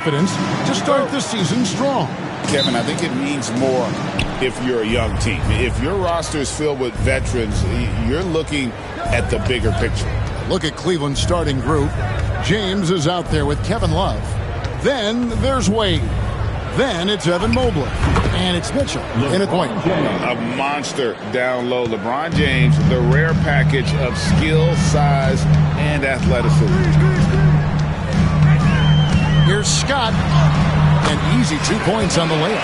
confidence to start the season strong. Kevin, I think it means more if you're a young team. If your roster is filled with veterans, you're looking at the bigger picture. Look at Cleveland's starting group. James is out there with Kevin Love. Then there's Wade. Then it's Evan Mobley. And it's Mitchell in at point. A monster down low. LeBron James, the rare package of skill, size, and athleticism. Here's Scott. An easy 2 points on the layup.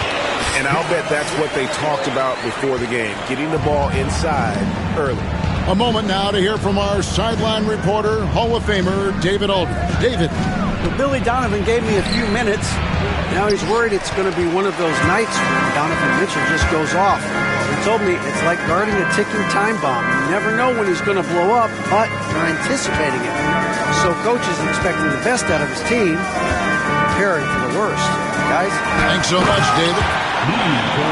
And I'll bet that's what they talked about before the game, getting the ball inside early. A moment now to hear from our sideline reporter, Hall of Famer David Aldridge. David. Well, Billy Donovan gave me a few minutes. Now he's worried it's going to be one of those nights when Donovan Mitchell just goes off. He told me it's like guarding a ticking time bomb. You never know when he's going to blow up, but you're anticipating it. So coach is expecting the best out of his team, preparing for the worst. Guys? Thanks so much, David.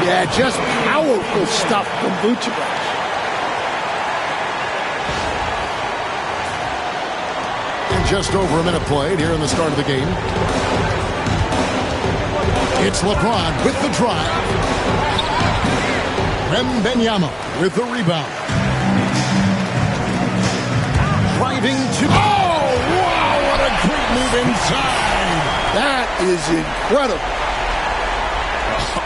Yeah, just powerful stuff from Vucevic. And just over a minute played here in the start of the game. It's LeBron with the drive. Wembanyama with the rebound. Driving to... Oh, wow, what a great move inside. That is incredible.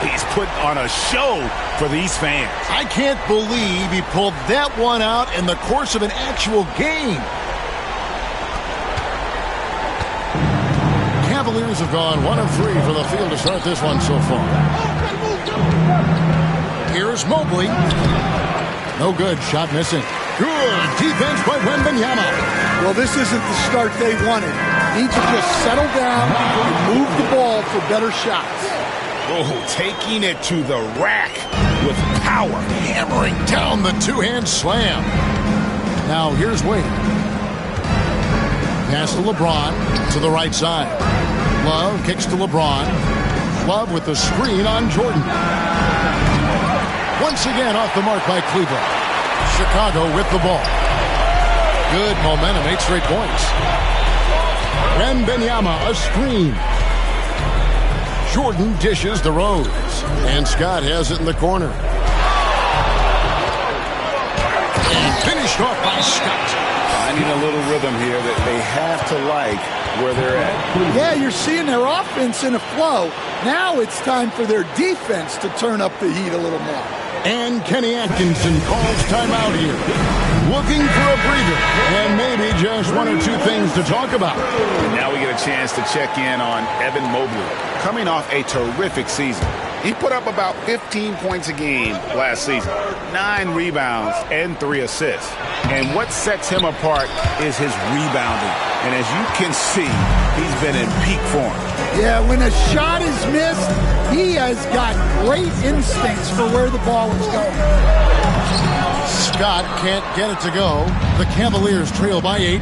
He's put on a show for these fans. I can't believe he pulled that one out in the course of an actual game. Cavaliers have gone 1 of 3 from the field to start this one so far. Here's Mobley. No good. Shot missing. Good defense by Wembanyama. Well, this isn't the start they wanted. Need to just settle down and move the ball for better shots. Oh, taking it to the rack with power. Hammering down the two-hand slam. Now here's Wade. Pass to LeBron to the right side. Love kicks to LeBron. Love with the screen on Jordan. Once again off the mark by Cleveland. Chicago with the ball. Good momentum, 8 straight points. Wembanyama, a screen. Jordan dishes to Rose. And Scott has it in the corner. And finished off by Scott. Finding a little rhythm here that they have to like where they're at. Yeah, you're seeing their offense in a flow. Now it's time for their defense to turn up the heat a little more. And Kenny Atkinson calls timeout here. Looking for a breather. And maybe just 1 or 2 things to talk about. And now we get a chance to check in on Evan Mobley. Coming off a terrific season. He put up about 15 points a game last season. 9 rebounds and 3 assists. And what sets him apart is his rebounding. And as you can see, he's been in peak form. Yeah, when a shot is missed, he has got great instincts for where the ball is going. Scott can't get it to go. The Cavaliers trail by 8.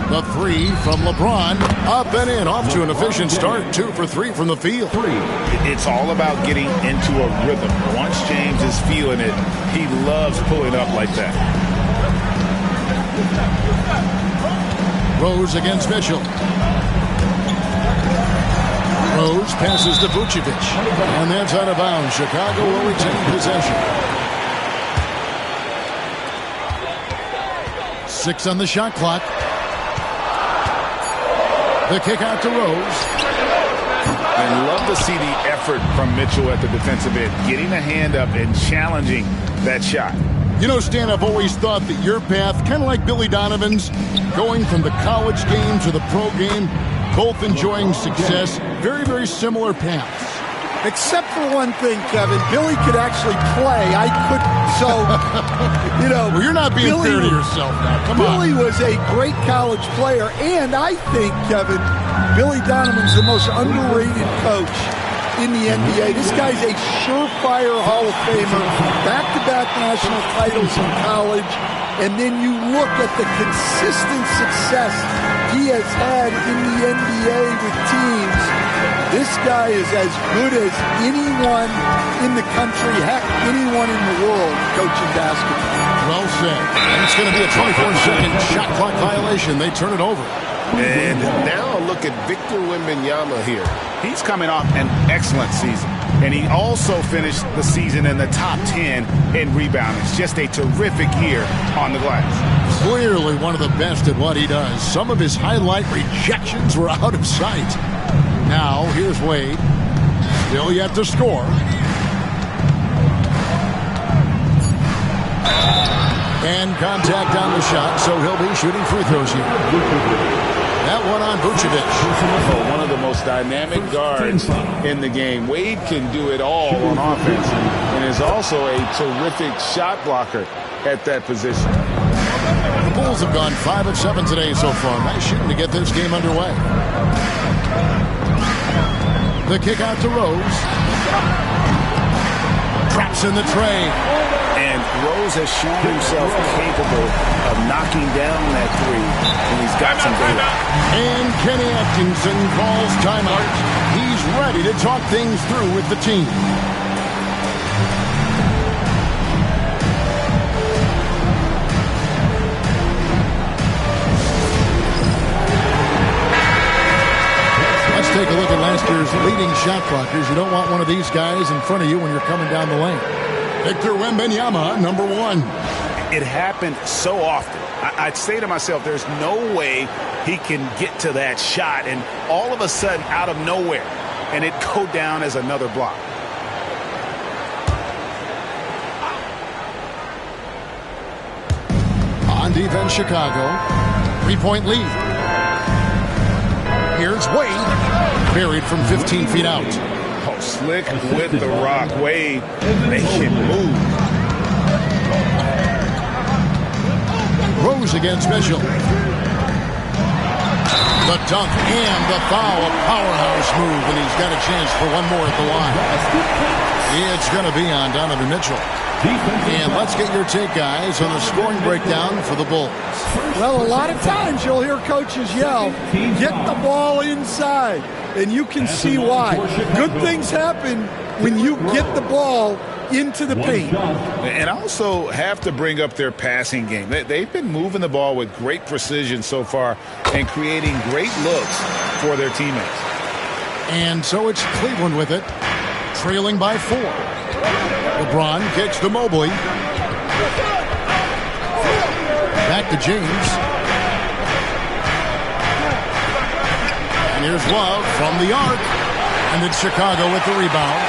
The 3 from LeBron. Up and in. Off to an efficient start. 2 for 3 from the field. It's all about getting into a rhythm. Once James is feeling it, he loves pulling up like that. Rose against Mitchell. Rose passes to Vucevic. And that's out of bounds. Chicago will retain possession. 6 on the shot clock. The kick out to Rose. And love to see the effort from Mitchell at the defensive end. Getting a hand up and challenging that shot. You know, Stan, I've always thought that your path, kind of like Billy Donovan's, going from the college game to the pro game, both enjoying success, very, very similar paths. Except for one thing, Kevin. Billy could actually play. I couldn't. So, you know. Well, you're not being fair to yourself now. Come on. Billy was a great college player. And I think, Kevin, Billy Donovan's the most underrated coach in the NBA. This guy's a surefire Hall of Famer. Back-to-back national titles in college. And then you look at the consistent success he has had in the NBA with teams. This guy is as good as anyone in the country, heck, anyone in the world coaching basketball. Well said. And it's going to be a 24-second shot clock violation. They turn it over. And now look at Victor Wembanyama here. He's coming off an excellent season. And he also finished the season in the top 10 in rebounding. It's just a terrific year on the glass. Clearly one of the best at what he does. Some of his highlight rejections were out of sight. Now, here's Wade. Still yet to score. And contact on the shot, so he'll be shooting free throws here. That one on Vucevic. Oh, one of the most dynamic guards in the game. Wade can do it all on offense and is also a terrific shot blocker at that position. The Bulls have gone 5 of 7 today so far. Nice shooting to get this game underway. The kick out to Rose. Traps in the tray. And Rose has shown himself capable of knocking down that three when he's got some data. And Kenny Atkinson calls timeout. He's ready to talk things through with the team. Let's take a look at last year's leading shot blockers. You don't want one of these guys in front of you when you're coming down the lane. Victor Wembanyama, number 1. It happened so often. I'd say to myself, there's no way he can get to that shot, and all of a sudden, out of nowhere, and it go down as another block. On defense, Chicago. 3-point lead. Here's Wade. Buried from 15 feet out. Oh, slick with the rock. Wade, they can move. Rose against Mitchell. The dunk and the foul. A powerhouse move, and he's got a chance for one more at the line. It's going to be on Donovan Mitchell. And let's get your take, guys, on the scoring breakdown for the Bulls. Well, a lot of times you'll hear coaches yell, get the ball inside, and you can see why. Good things happen when you get the ball into the paint. And also have to bring up their passing game. They've been moving the ball with great precision so far and creating great looks for their teammates. And so it's Cleveland with it, trailing by 4. LeBron kicks to Mobley. Back to James. And here's Love from the arc. And it's Chicago with the rebound.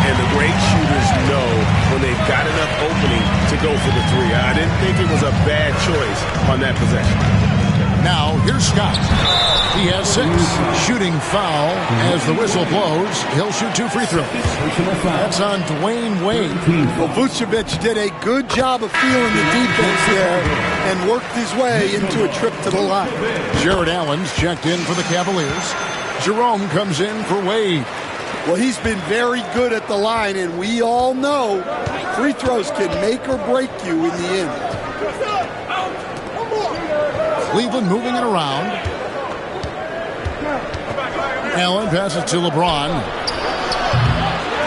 And the great shooters know when they've got enough opening to go for the three. I didn't think it was a bad choice on that possession. Now, here's Scott. He has 6. Shooting foul as the whistle blows. He'll shoot 2 free throws. That's on Dwayne Wade. Well, Vucevic did a good job of feeling the defense there and worked his way into a trip to the line. Jared Allen's checked in for the Cavaliers. Jerome comes in for Wade. Well, he's been very good at the line, and we all know free throws can make or break you in the end. Cleveland moving it around. Allen passes to LeBron.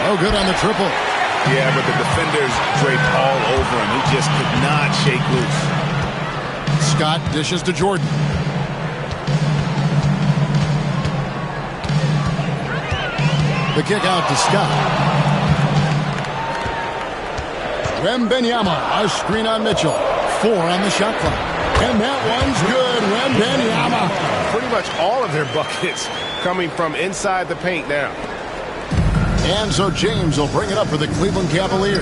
Oh, good on the triple. Yeah, but the defenders draped all over him. He just could not shake loose. Scott dishes to Jordan. The kick out to Scott. Wembanyama, a screen on Mitchell. 4 on the shot clock. And that one's good. Wembanyama. Pretty much all of their buckets coming from inside the paint now. And so James will bring it up for the Cleveland Cavaliers.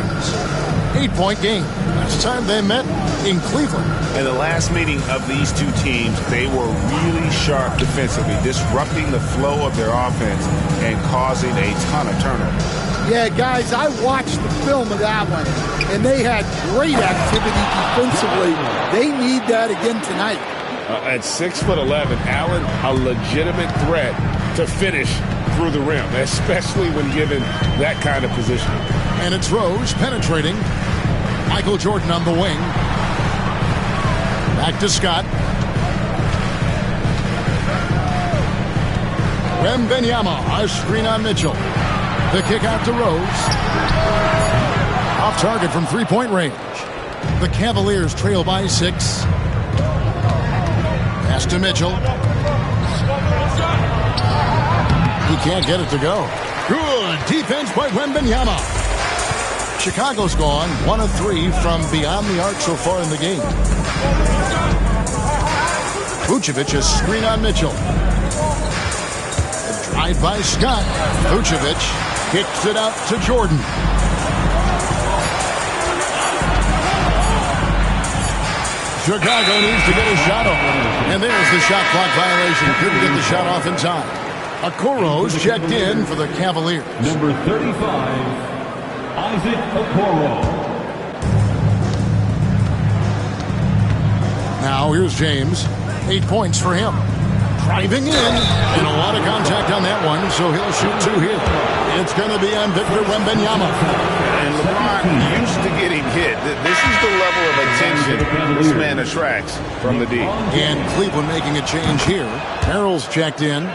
8-point game. Last time they met in Cleveland. In the last meeting of these two teams, they were really sharp defensively, disrupting the flow of their offense and causing a ton of turnovers. Yeah, guys, I watched the film of that one, and they had great activity defensively. They need that again tonight. At 6'11", Allen, a legitimate threat to finish through the rim, especially when given that kind of position. And it's Rose penetrating. Michael Jordan on the wing. Back to Scott. Wembanyama, a screen on Mitchell. The kick out to Rose. Off target from 3-point range. The Cavaliers trail by 6. Pass to Mitchell. He can't get it to go. Good defense by Wembanyama. Chicago's gone 1 of 3 from beyond the arc so far in the game. Vucevic a screen on Mitchell. A drive by Scott. Vucevic kicks it out to Jordan. Chicago needs to get a shot off. And there's the shot clock violation. Couldn't get the shot off in time. Okoro's checked in for the Cavaliers. Number 35, Isaac Okoro. Now here's James. 8 points for him. Driving in. And a lot of contact on that one, so he'll shoot 2 here. It's going to be on Victor Wembanyama. And LeBron used to getting hit. This is the level of attention this man attracts from the D. And Cleveland making a change here. Merrill's checked in.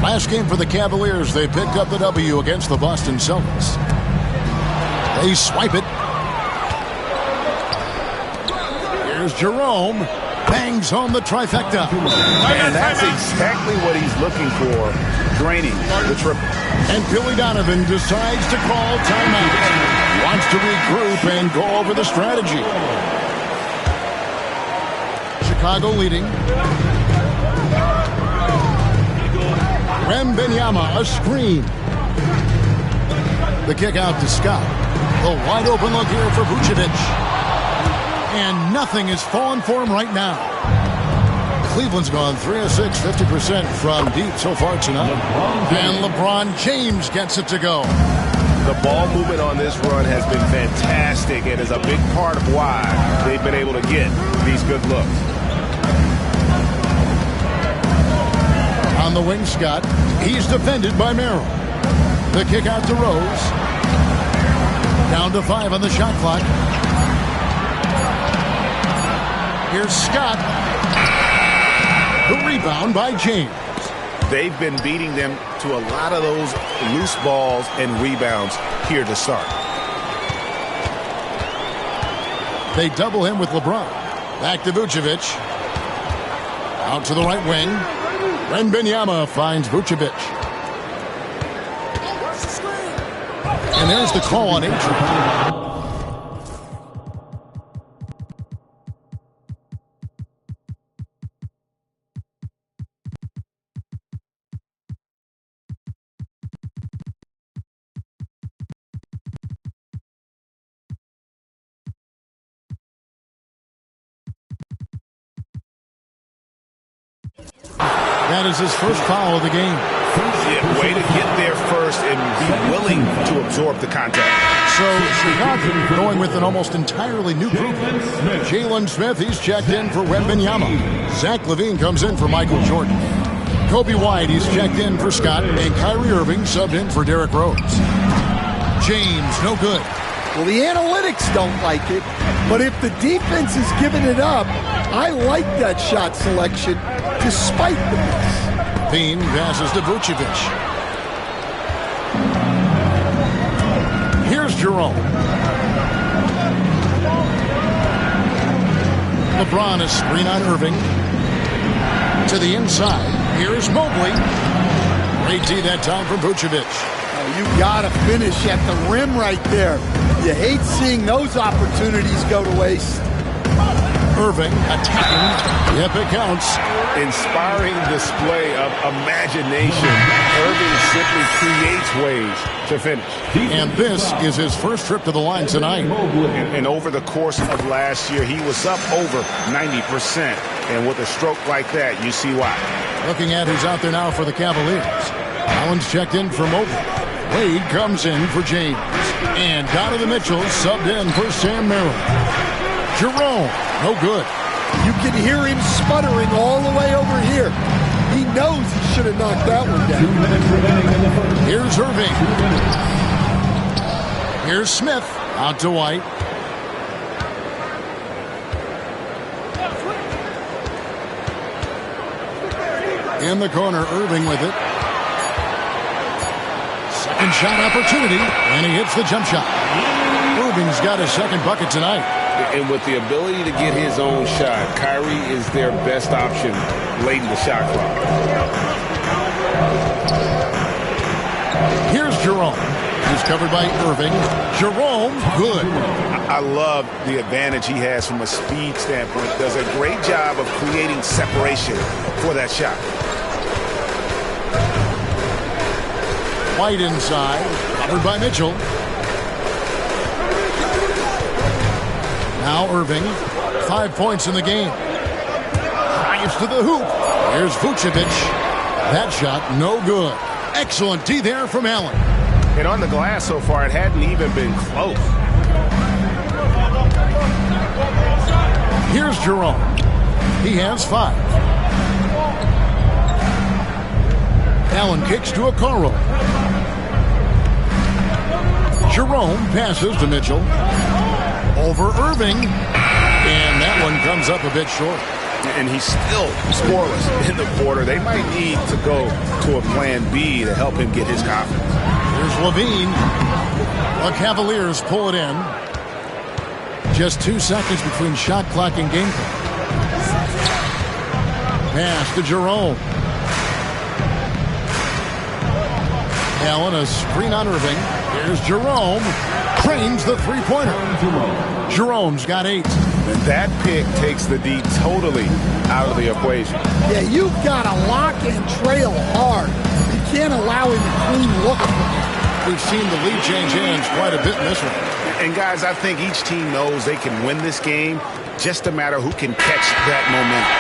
Last game for the Cavaliers, they picked up the W against the Boston Celtics. They swipe it. Here's Jerome. Bangs home the trifecta. And that's exactly what he's looking for, draining the triple. And Billy Donovan decides to call timeout. Wants to regroup and go over the strategy. Chicago leading. Wembanyama, a screen. The kick out to Scott. The wide open look here for Vucevic. And nothing is falling for him right now. Cleveland's gone 3 of 6, 50% from deep so far tonight. And LeBron James gets it to go. The ball movement on this run has been fantastic and is a big part of why they've been able to get these good looks. On the wing, Scott. He's defended by Merrill. The kick out to Rose. Down to 5 on the shot clock. Here's Scott. The rebound by James. They've been beating them to a lot of those loose balls and rebounds here to start. They double him with LeBron. Back to Vucevic. Out to the right wing. Wembanyama finds Vucevic. And there's the call on Adrian. That is his first foul of the game. Yeah, way to get there first and be willing to absorb the contact. So Chicago going with an almost entirely new group. Jalen Smith, he's checked in for Wembanyama. Zach LaVine comes in for Michael Jordan. Kobe White, he's checked in for Scott. And Kyrie Irving subbed in for Derrick Rose. James, no good. Well, the analytics don't like it, but if the defense is giving it up, I like that shot selection despite the miss. Bean passes to Vucevic. Here's Jerome. LeBron is screen on Irving. To the inside. Here's Mobley. Great D that time from Vucevic. You gotta finish at the rim right there. You hate seeing those opportunities go to waste. Irving attacking. Yep, it counts. Inspiring display of imagination. Irving simply creates ways to finish. And this is his first trip to the line tonight. And over the course of last year, he was up over 90%. And with a stroke like that, you see why. Looking at who's out there now for the Cavaliers. Allen's checked in for Mobley. Wade comes in for James. And Donovan Mitchell subbed in for Sam Merrill. Jerome, no good. You can hear him sputtering all the way over here. He knows he should have knocked that one down. 2 minutes remaining in the first. Here's Irving. 2 minutes. Here's Smith. Out to White. In the corner, Irving with it. Second shot opportunity, and he hits the jump shot. Irving's got his second bucket tonight. And with the ability to get his own shot, Kyrie is their best option late in the shot clock. Here's Jerome. He's covered by Irving. Jerome, good. I love the advantage he has from a speed standpoint. Does a great job of creating separation for that shot. White inside, covered by Mitchell. Now Irving, 5 points in the game. Drives to the hoop. Here's Vucevic. That shot, no good. Excellent D there from Allen. And on the glass so far, it hadn't even been close. Here's Jerome. He has 5. Allen kicks to Okoro. Jerome passes to Mitchell. Over Irving. And that one comes up a bit short. And he's still scoreless in the quarter. They might need to go to a plan B to help him get his confidence. Here's Levine. The Cavaliers pull it in. Just 2 seconds between shot clock and game clock. Pass to Jerome. Allen, a screen on Irving. Here's Jerome. Trains the three-pointer. Jerome's got 8. And that pick takes the D totally out of the equation. Yeah, you've got to lock and trail hard. You can't allow him a clean look. We've seen the lead change hands quite a bit in this one. And guys, I think each team knows they can win this game. Just a matter who can catch that momentum.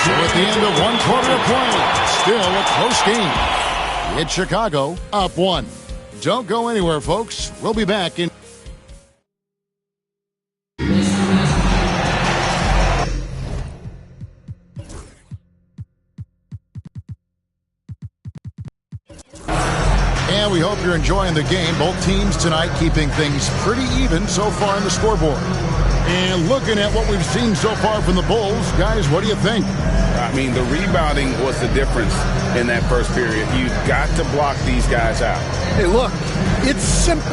So at the end of 1 quarter of play, still a close game. It's Chicago up 1. Don't go anywhere, folks. We'll be back in. And we hope you're enjoying the game. Both teams tonight keeping things pretty even so far on the scoreboard. And looking at what we've seen so far from the Bulls, guys, what do you think? I mean, the rebounding was the difference in that first period. You've got to block these guys out. Hey, look, it's simple.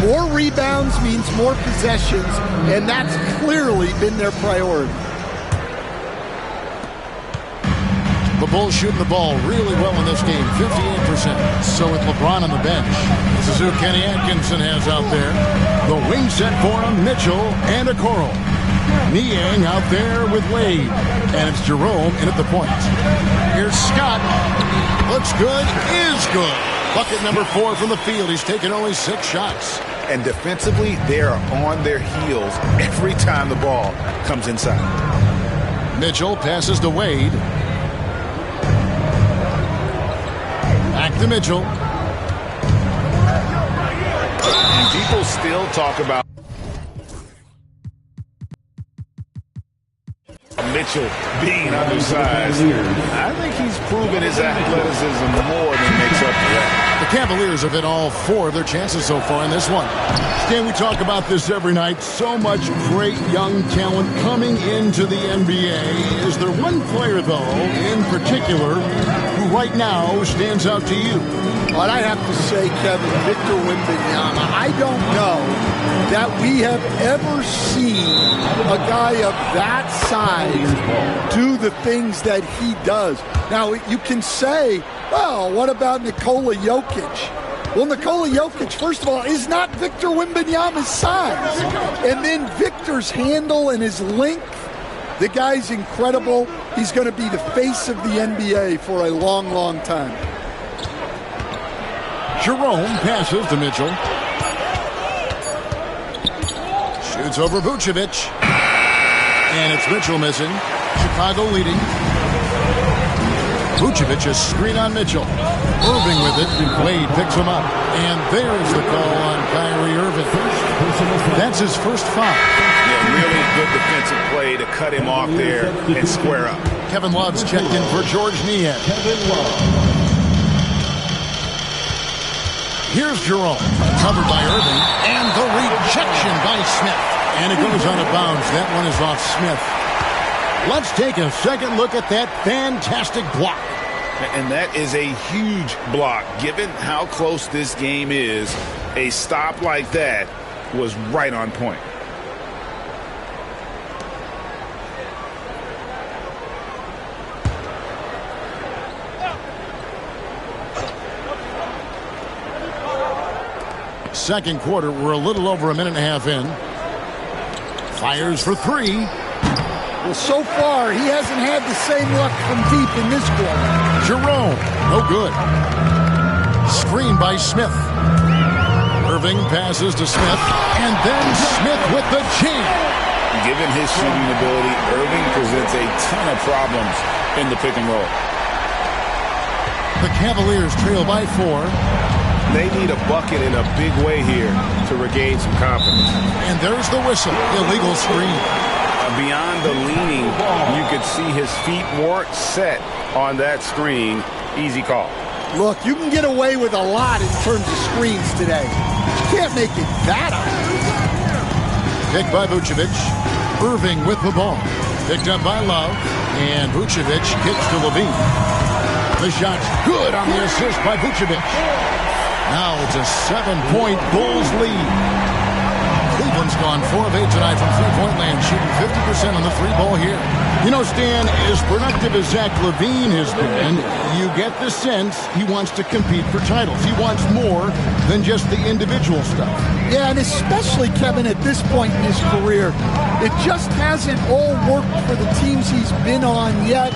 More rebounds means more possessions, and that's clearly been their priority. The Bulls shooting the ball really well in this game, 58%. So with LeBron on the bench, this is who Kenny Atkinson has out there. The wing set for him, Mitchell and Okoro. Niang out there with Wade. And it's Jerome in at the point. Here's Scott. Looks good, is good. Bucket number 4 from the field. He's taken only 6 shots. And defensively, they are on their heels every time the ball comes inside. Mitchell passes to Wade. Back to Mitchell. And people still talk about Mitchell being undersized. I think he's proven his athleticism more than makes up for that. The Cavaliers have hit all 4 of their chances so far in this one. Stan, we talk about this every night. So much great young talent coming into the NBA. Is there one player, though, in particular, who right now stands out to you? But I have to say, Kevin, Victor Wembanyama, I don't know that we have ever seen a guy of that size do the things that he does. Now, you can say, well, what about Nikola Jokic? Well, Nikola Jokic, first of all, is not Victor Wembanyama's size. And then Victor's handle and his length, the guy's incredible. He's going to be the face of the NBA for a long, long time. Jerome passes to Mitchell. Shoots over Vucevic. And it's Mitchell missing. Chicago leading. Vucevic is screen on Mitchell. Irving with it. Wade picks him up. And there's the call on Kyrie Irving. That's his first foul. Yeah, really good defensive play to cut him off there and square up. Kevin Love's checked in for George Niang. Here's Jerome, covered by Irving, and the rejection by Smith. And it goes out of bounds. That one is off Smith. Let's take a second look at that fantastic block. And that is a huge block. Given how close this game is, a stop like that was right on point. Second quarter, we're a little over a minute and a half in. Fires for three. Well, so far, he hasn't had the same luck from deep in this quarter. Jerome, no good. Screen by Smith. Irving passes to Smith, and then Smith with the jam. Given his shooting ability, Irving presents a ton of problems in the pick and roll. The Cavaliers trail by 4. They need a bucket in a big way here to regain some confidence. And there's the whistle. Illegal screen. Beyond the leaning, you could see his feet weren't set on that screen. Easy call. Look, you can get away with a lot in terms of screens today. You can't make it that high. Picked by Vucevic. Irving with the ball. Picked up by Love. And Vucevic kicks to Levine. The shot's good on the assist by Vucevic. Now it's a 7-point Bulls lead. Cleveland's gone 4 of 8 tonight from three-point land, shooting 50% on the three ball here. You know, Stan, as productive as Zach LaVine has been, you get the sense he wants to compete for titles. He wants more than just the individual stuff. Yeah, and especially, Kevin, at this point in his career, it just hasn't all worked for the teams he's been on yet,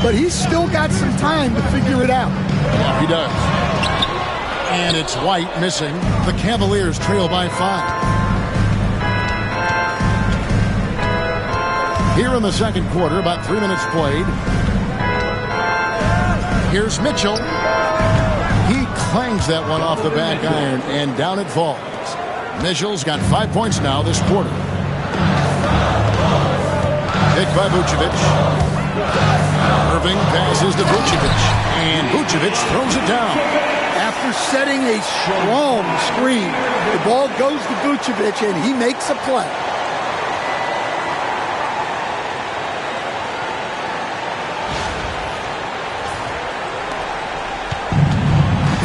but he's still got some time to figure it out. Yeah, he does. And it's White missing. The Cavaliers trail by 5. Here in the second quarter, about 3 minutes played. Here's Mitchell. He clangs that one off the back iron, and down it falls. Mitchell's got 5 points now this quarter. Picked by Vucevic. Irving passes to Vucevic, and Vucevic throws it down. After setting a strong screen, the ball goes to Vucevic, and he makes a play.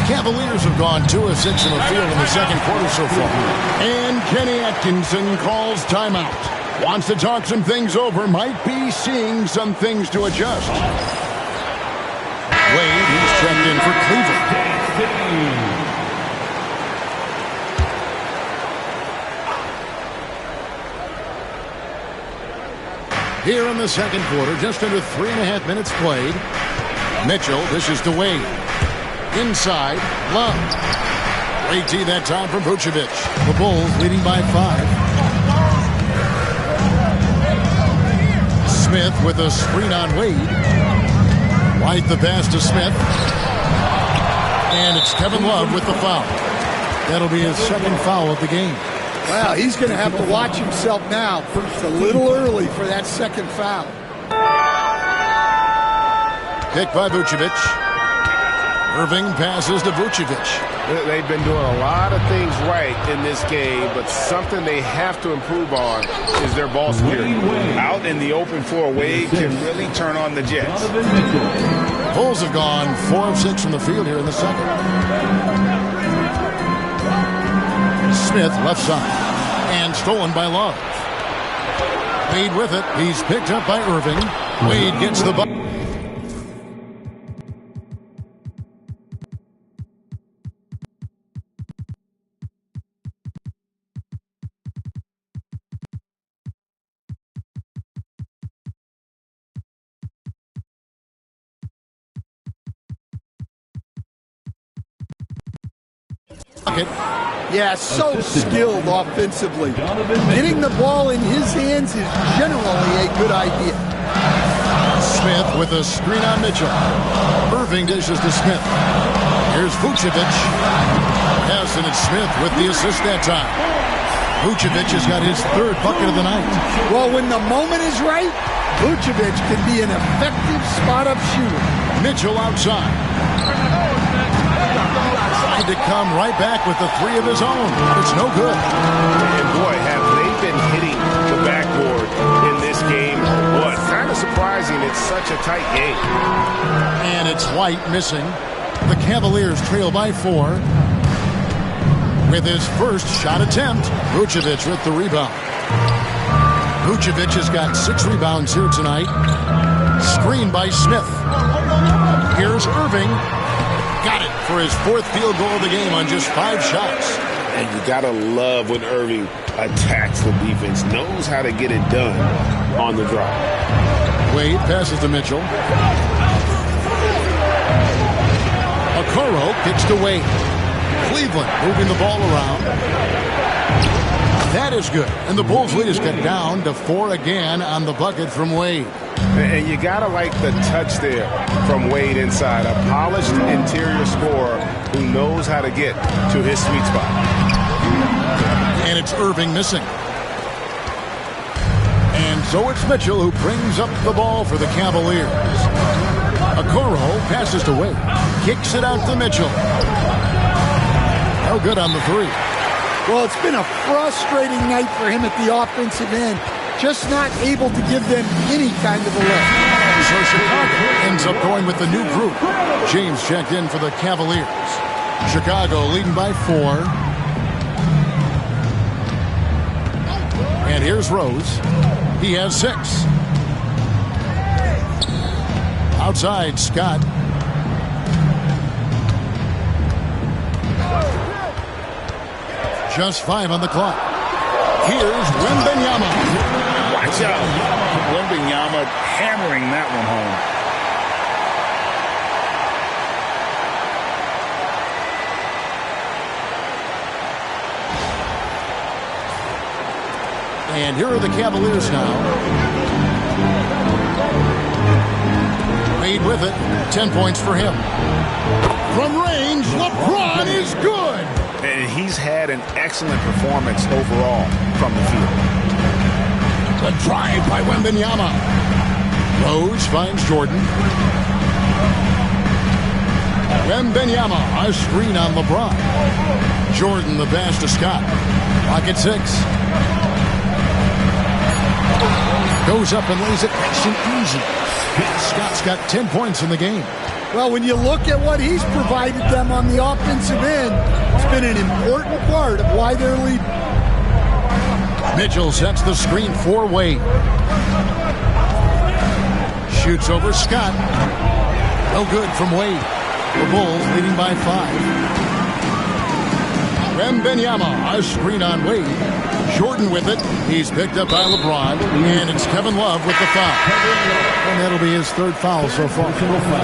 Cavaliers have gone 2 of 6 in the field in the second quarter so far. And Kenny Atkinson calls timeout. Wants to talk some things over. Might be seeing some things to adjust. Wade, he's checked in for Cleveland. Here in the second quarter, just under 3.5 minutes played. Mitchell, this is to Wade. Inside, Love. Great tee that time from Vucevic. The Bulls leading by 5. Smith with a screen on Wade. White the pass to Smith. And it's Kevin Love with the foul. That'll be his second foul of the game. Wow, he's going to have to watch himself now. It's a little early for that second foul. Picked by Vucevic. Irving passes to Vucevic. They've been doing a lot of things right in this game, but something they have to improve on is their ball security. Out in the open floor, Wade can really turn on the Jets. Bulls have gone 4 of 6 from the field here in the second. Smith left side. And stolen by Love. Wade with it. He's picked up by Irving. Wade gets the ball. Yeah, so skilled offensively. Getting the ball in his hands is generally a good idea. Smith with a screen on Mitchell. Irving dishes to Smith. Here's Vucevic. Yes, and it's Smith with the assist that time. Vucevic has got his 3rd bucket of the night. Well, when the moment is right, Vucevic can be an effective spot-up shooter. Mitchell outside. Tried to come right back with the 3 of his own. It's no good. And boy, have they been hitting the backboard in this game. What? Kind of surprising. It's such a tight game. And it's White missing. The Cavaliers trail by 4. With his first shot attempt, Vucevic with the rebound. Vucevic has got 6 rebounds here tonight. Screen by Smith. Here's Irving. Got it for his 4th field goal of the game on just 5 shots. And you got to love when Irving attacks the defense, knows how to get it done on the drive. Wade passes to Mitchell. Okoro kicks to Wade. Cleveland moving the ball around. That is good. And the Bulls lead is cut down to 4 again on the bucket from Wade. And you got to like the touch there from Wade inside. A polished interior scorer who knows how to get to his sweet spot. And it's Irving missing. And so it's Mitchell who brings up the ball for the Cavaliers. Okoro passes to Wade. Kicks it out to Mitchell. No good on the three. Well, it's been a frustrating night for him at the offensive end. Just not able to give them any kind of a lift. So Chicago ends up going with the new group. James checked in for the Cavaliers. Chicago leading by 4. And here's Rose. He has 6. Outside, Scott. Just 5 on the clock. Here's Wembanyama. Watch out. Wembanyama hammering that one home. And here are the Cavaliers now. Wade with it. 10 points for him. From range, LeBron is good. And he's had an excellent performance overall from the field. The drive by Wembanyama. Rose finds Jordan. Wembanyama, a screen on LeBron. Jordan, the pass to Scott. Clock at 6. Goes up and lays it nice and easy. Scott's got 10 points in the game. Well, when you look at what he's provided them on the offensive end, it's been an important part of why they're leading. Mitchell sets the screen for Wade. Shoots over Scott. No good from Wade. The Bulls leading by 5. Wembanyama, a screen on Wade. Jordan with it. He's picked up by LeBron. And it's Kevin Love with the foul. And that'll be his 3rd foul so far.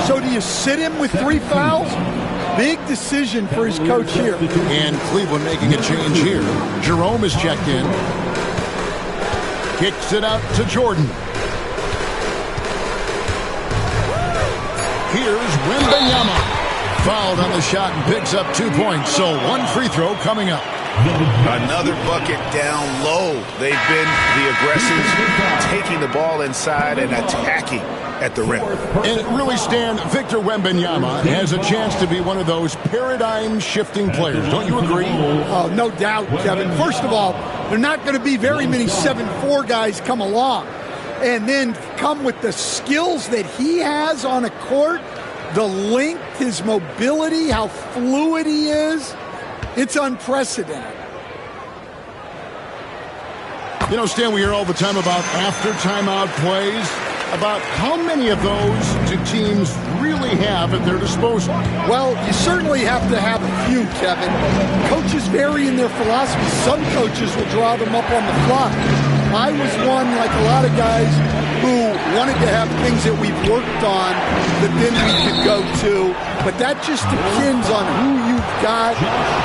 So do you sit him with 3 fouls? Big decision for his coach here. And Cleveland making a change here. Jerome is checked in. Kicks it out to Jordan. Here's Wembanyama. Fouled on the shot and picks up 2 points. So 1 free throw coming up. Another bucket down low. They've been the aggressors, taking the ball inside and attacking at the rim. And really, Stan, Victor Wembanyama has a chance to be one of those paradigm-shifting players. Don't you agree? Oh, no doubt, Kevin. First of all, there are not going to be very many 7'4" guys come along and then come with the skills that he has on a court, the length, his mobility, how fluid he is. It's unprecedented. You know, Stan, we hear all the time about after-timeout plays, about how many of those do teams really have at their disposal? Well, you certainly have to have a few, Kevin. Coaches vary in their philosophy. Some coaches will draw them up on the fly. I was one, like a lot of guys, who wanted to have things that we've worked on that then we could go to. But that just depends on who you've got,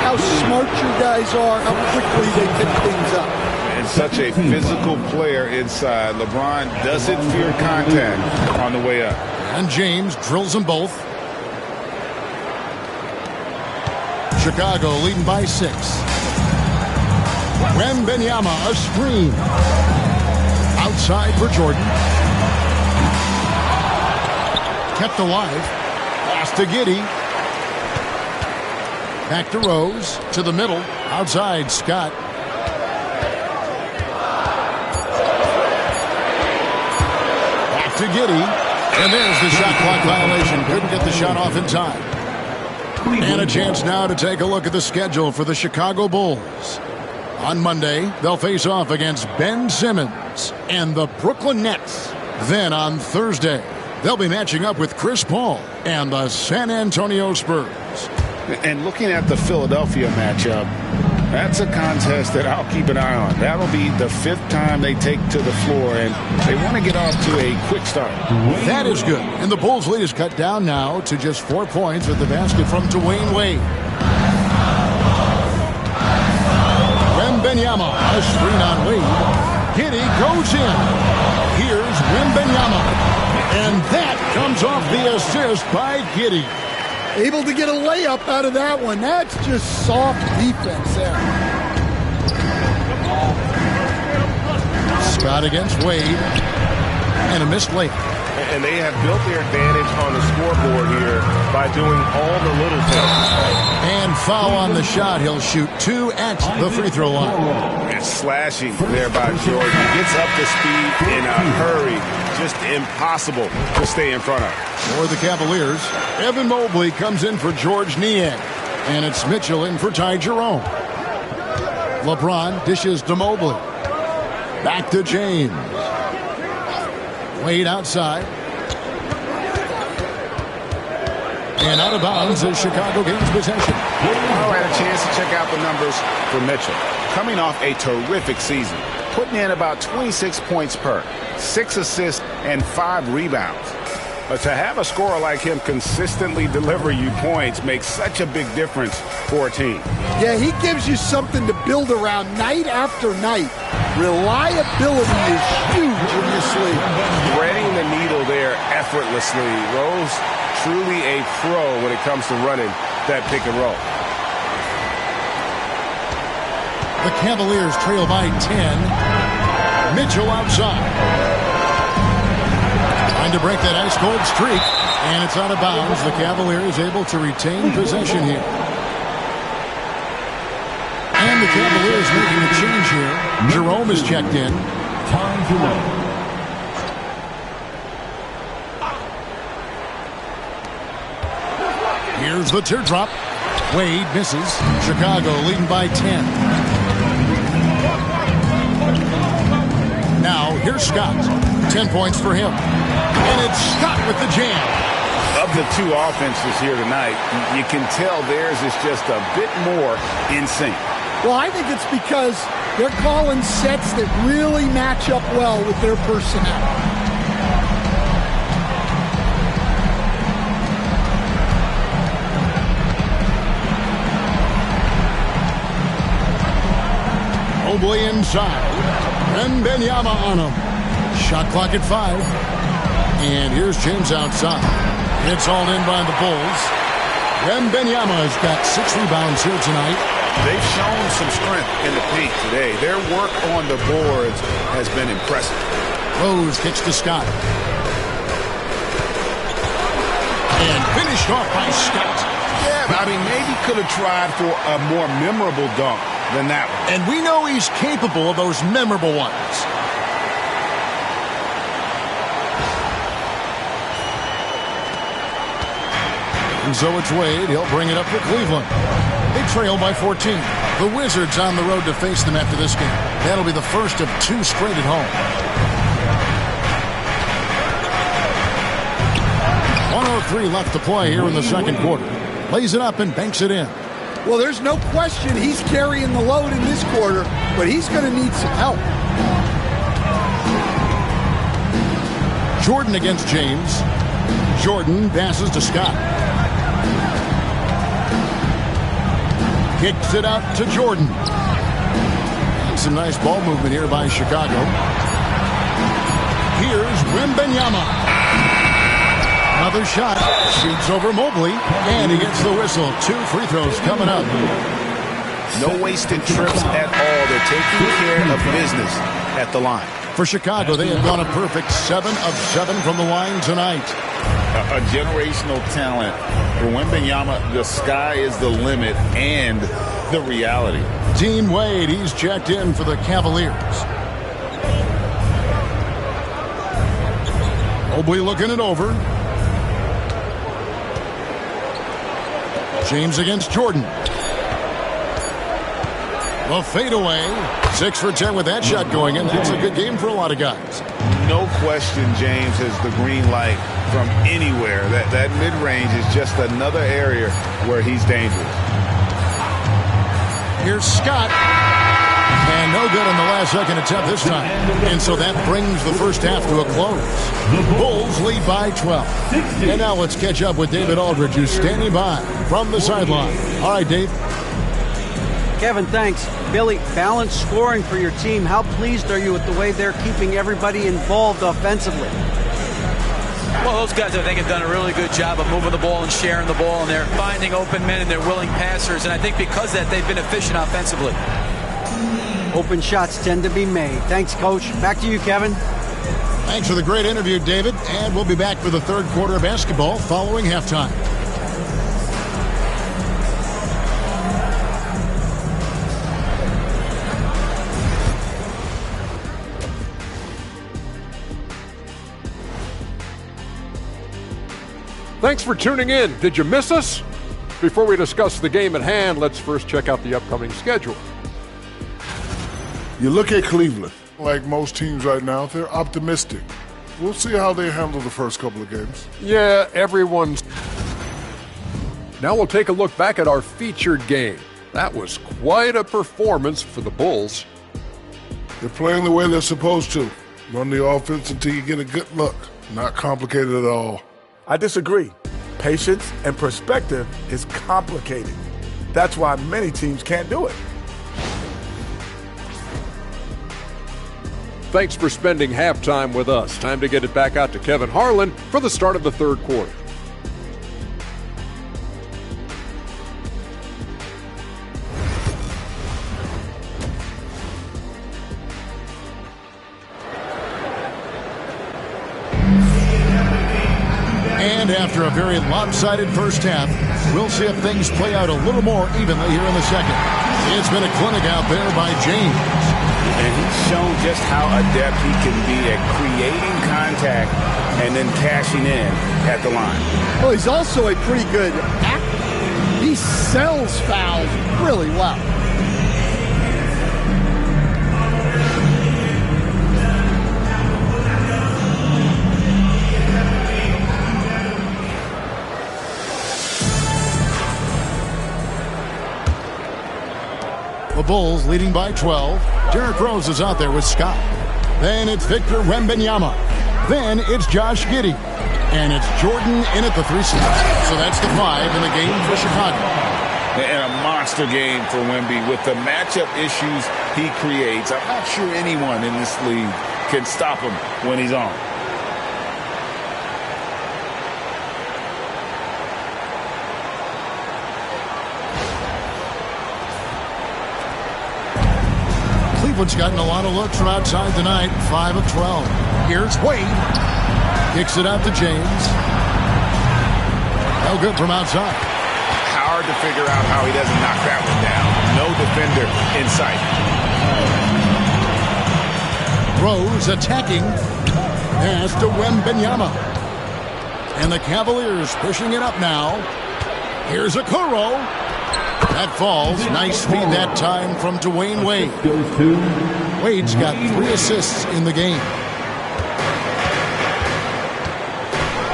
how smart your guys are, how quickly they pick things up. And such a physical player inside. LeBron doesn't fear contact on the way up. And James drills them both. Chicago leading by 6. Wembanyama, a screen. Outside for Jordan. Kept alive. Pass to Giddey. Back to Rose. To the middle. Outside, Scott. Back to Giddey. And there's the shot clock violation. Couldn't get the shot off in time. And a chance now to take a look at the schedule for the Chicago Bulls. On Monday, they'll face off against Ben Simmons and the Brooklyn Nets. Then on Thursday, they'll be matching up with Chris Paul and the San Antonio Spurs. And looking at the Philadelphia matchup, That's a contest that I'll keep an eye on. That'll be the 5th time they take to the floor, and they want to get off to a quick start. That is good. And the Bulls' lead is cut down now to just 4 points with the basket from Dwayne Wade. Wembanyama, a screen on Wade. Giddey goes in. Here's Wembanyama. And that comes off the assist by Giddey. Able to get a layup out of that one. That's just soft defense there. Scott against Wade. And a missed layup. And they have built their advantage on the scoreboard here by doing all the little things. And foul on the shot. He'll shoot 2 at the free throw line. It's slashing there by Jordan. He gets up to speed in a hurry. Just impossible to stay in front of. For the Cavaliers, Evan Mobley comes in for George Niang. And it's Mitchell in for Ty Jerome. LeBron dishes to Mobley. Back to James. Wade outside. And out of bounds as Chicago gains possession. Oh, I had a chance to check out the numbers for Mitchell. Coming off a terrific season, putting in about 26 points per, 6 assists, and 5 rebounds. But to have a scorer like him consistently deliver you points makes such a big difference for a team. Yeah, he gives you something to build around night after night. Reliability is huge in this league. Threading the needle there effortlessly. Rose, truly a pro when it comes to running that pick and roll. The Cavaliers trail by 10. Mitchell outside. Trying to break that ice-cold streak, and it's out of bounds. The Cavaliers able to retain possession here. And the Cavaliers making a change here. Jerome is checked in. Here's the teardrop. Wade misses. Chicago leading by 10. Now, here's Scott. 10 points for him. And it's Scott with the jam. Of the 2 offenses here tonight, you can tell theirs is just a bit more in sync. Well, I think it's because they're calling sets that really match up well with their personnel. Mobley inside. Wembanyama on him. Shot clock at 5. And here's James outside. It's all in by the Bulls. Wembanyama has got 6 rebounds here tonight. They've shown some strength in the paint today. Their work on the boards has been impressive. Rose kicks to Scott. And finished off by Scott. Yeah, I mean, maybe could have tried for a more memorable dunk than that one. And we know he's capable of those memorable ones. And so it's Wade. He'll bring it up for Cleveland. They trail by 14. The Wizards on the road to face them after this game. That'll be the first of 2 straight at home. 1:03 left to play here in the second quarter. Lays it up and banks it in. Well, there's no question he's carrying the load in this quarter, but he's going to need some help. Jordan against James. Jordan passes to Scott. Kicks it out to Jordan. And some nice ball movement here by Chicago. Here's Wembanyama. Another shot. Shoots over Mobley. And he gets the whistle. 2 free throws coming up. No wasted trips at all. They're taking care of business at the line. For Chicago, they have gone a perfect 7 of 7 from the line tonight. A generational talent. For Wembanyama, the sky is the limit and the reality. Dean Wade, he's checked in for the Cavaliers. Mobley looking it over. James against Jordan. The fadeaway. 6 for 10 with that shot going in. That's a good game for a lot of guys. No question James has the green light from anywhere. That mid-range is just another area where he's dangerous. Here's Scott. And no good on the last second attempt this time. And so that brings the first half to a close. The Bulls lead by 12. And now let's catch up with David Aldridge, who's standing by from the sideline. All right, Dave. Kevin, thanks. Billy, balanced scoring for your team. How pleased are you with the way they're keeping everybody involved offensively? Well, those guys, I think, have done a really good job of moving the ball and sharing the ball, and they're finding open men and they're willing passers. And I think because of that, they've been efficient offensively. Open shots tend to be made. Thanks, Coach. Back to you, Kevin. Thanks for the great interview, David. And we'll be back for the third quarter of basketball following halftime. Thanks for tuning in. Did you miss us? Before we discuss the game at hand, let's first check out the upcoming schedule. You look at Cleveland. Like most teams right now, they're optimistic. We'll see how they handle the first couple of games. Yeah, everyone's... Now we'll take a look back at our featured game. That was quite a performance for the Bulls. They're playing the way they're supposed to. Run the offense until you get a good look. Not complicated at all. I disagree. Patience and perspective is complicated. That's why many teams can't do it. Thanks for spending halftime with us. Time to get it back out to Kevin Harlan for the start of the third quarter. And after a very lopsided first half, we'll see if things play out a little more evenly here in the second. It's been a clinic out there by James. And he's shown just how adept he can be at creating contact and then cashing in at the line. Well, he's also a pretty good actor. He sells fouls really well. The Bulls leading by 12. Derrick Rose is out there with Scott. Then it's Victor Wembanyama. Then it's Josh Giddey. And it's Jordan in at the 3 slot. So that's the 5 in the game for Chicago. And a monster game for Wemby with the matchup issues he creates. I'm not sure anyone in this league can stop him when he's on. Cleveland's gotten a lot of looks from outside tonight. 5 of 12. Here's Wade. Kicks it out to James. No good from outside. Hard to figure out how he doesn't knock that one down. No defender in sight. Rose attacking. Pass to Wembanyama. And the Cavaliers pushing it up now. Here's Okoro. That falls. Nice feed that time from Dwayne Wade. Wade's got 3 assists in the game.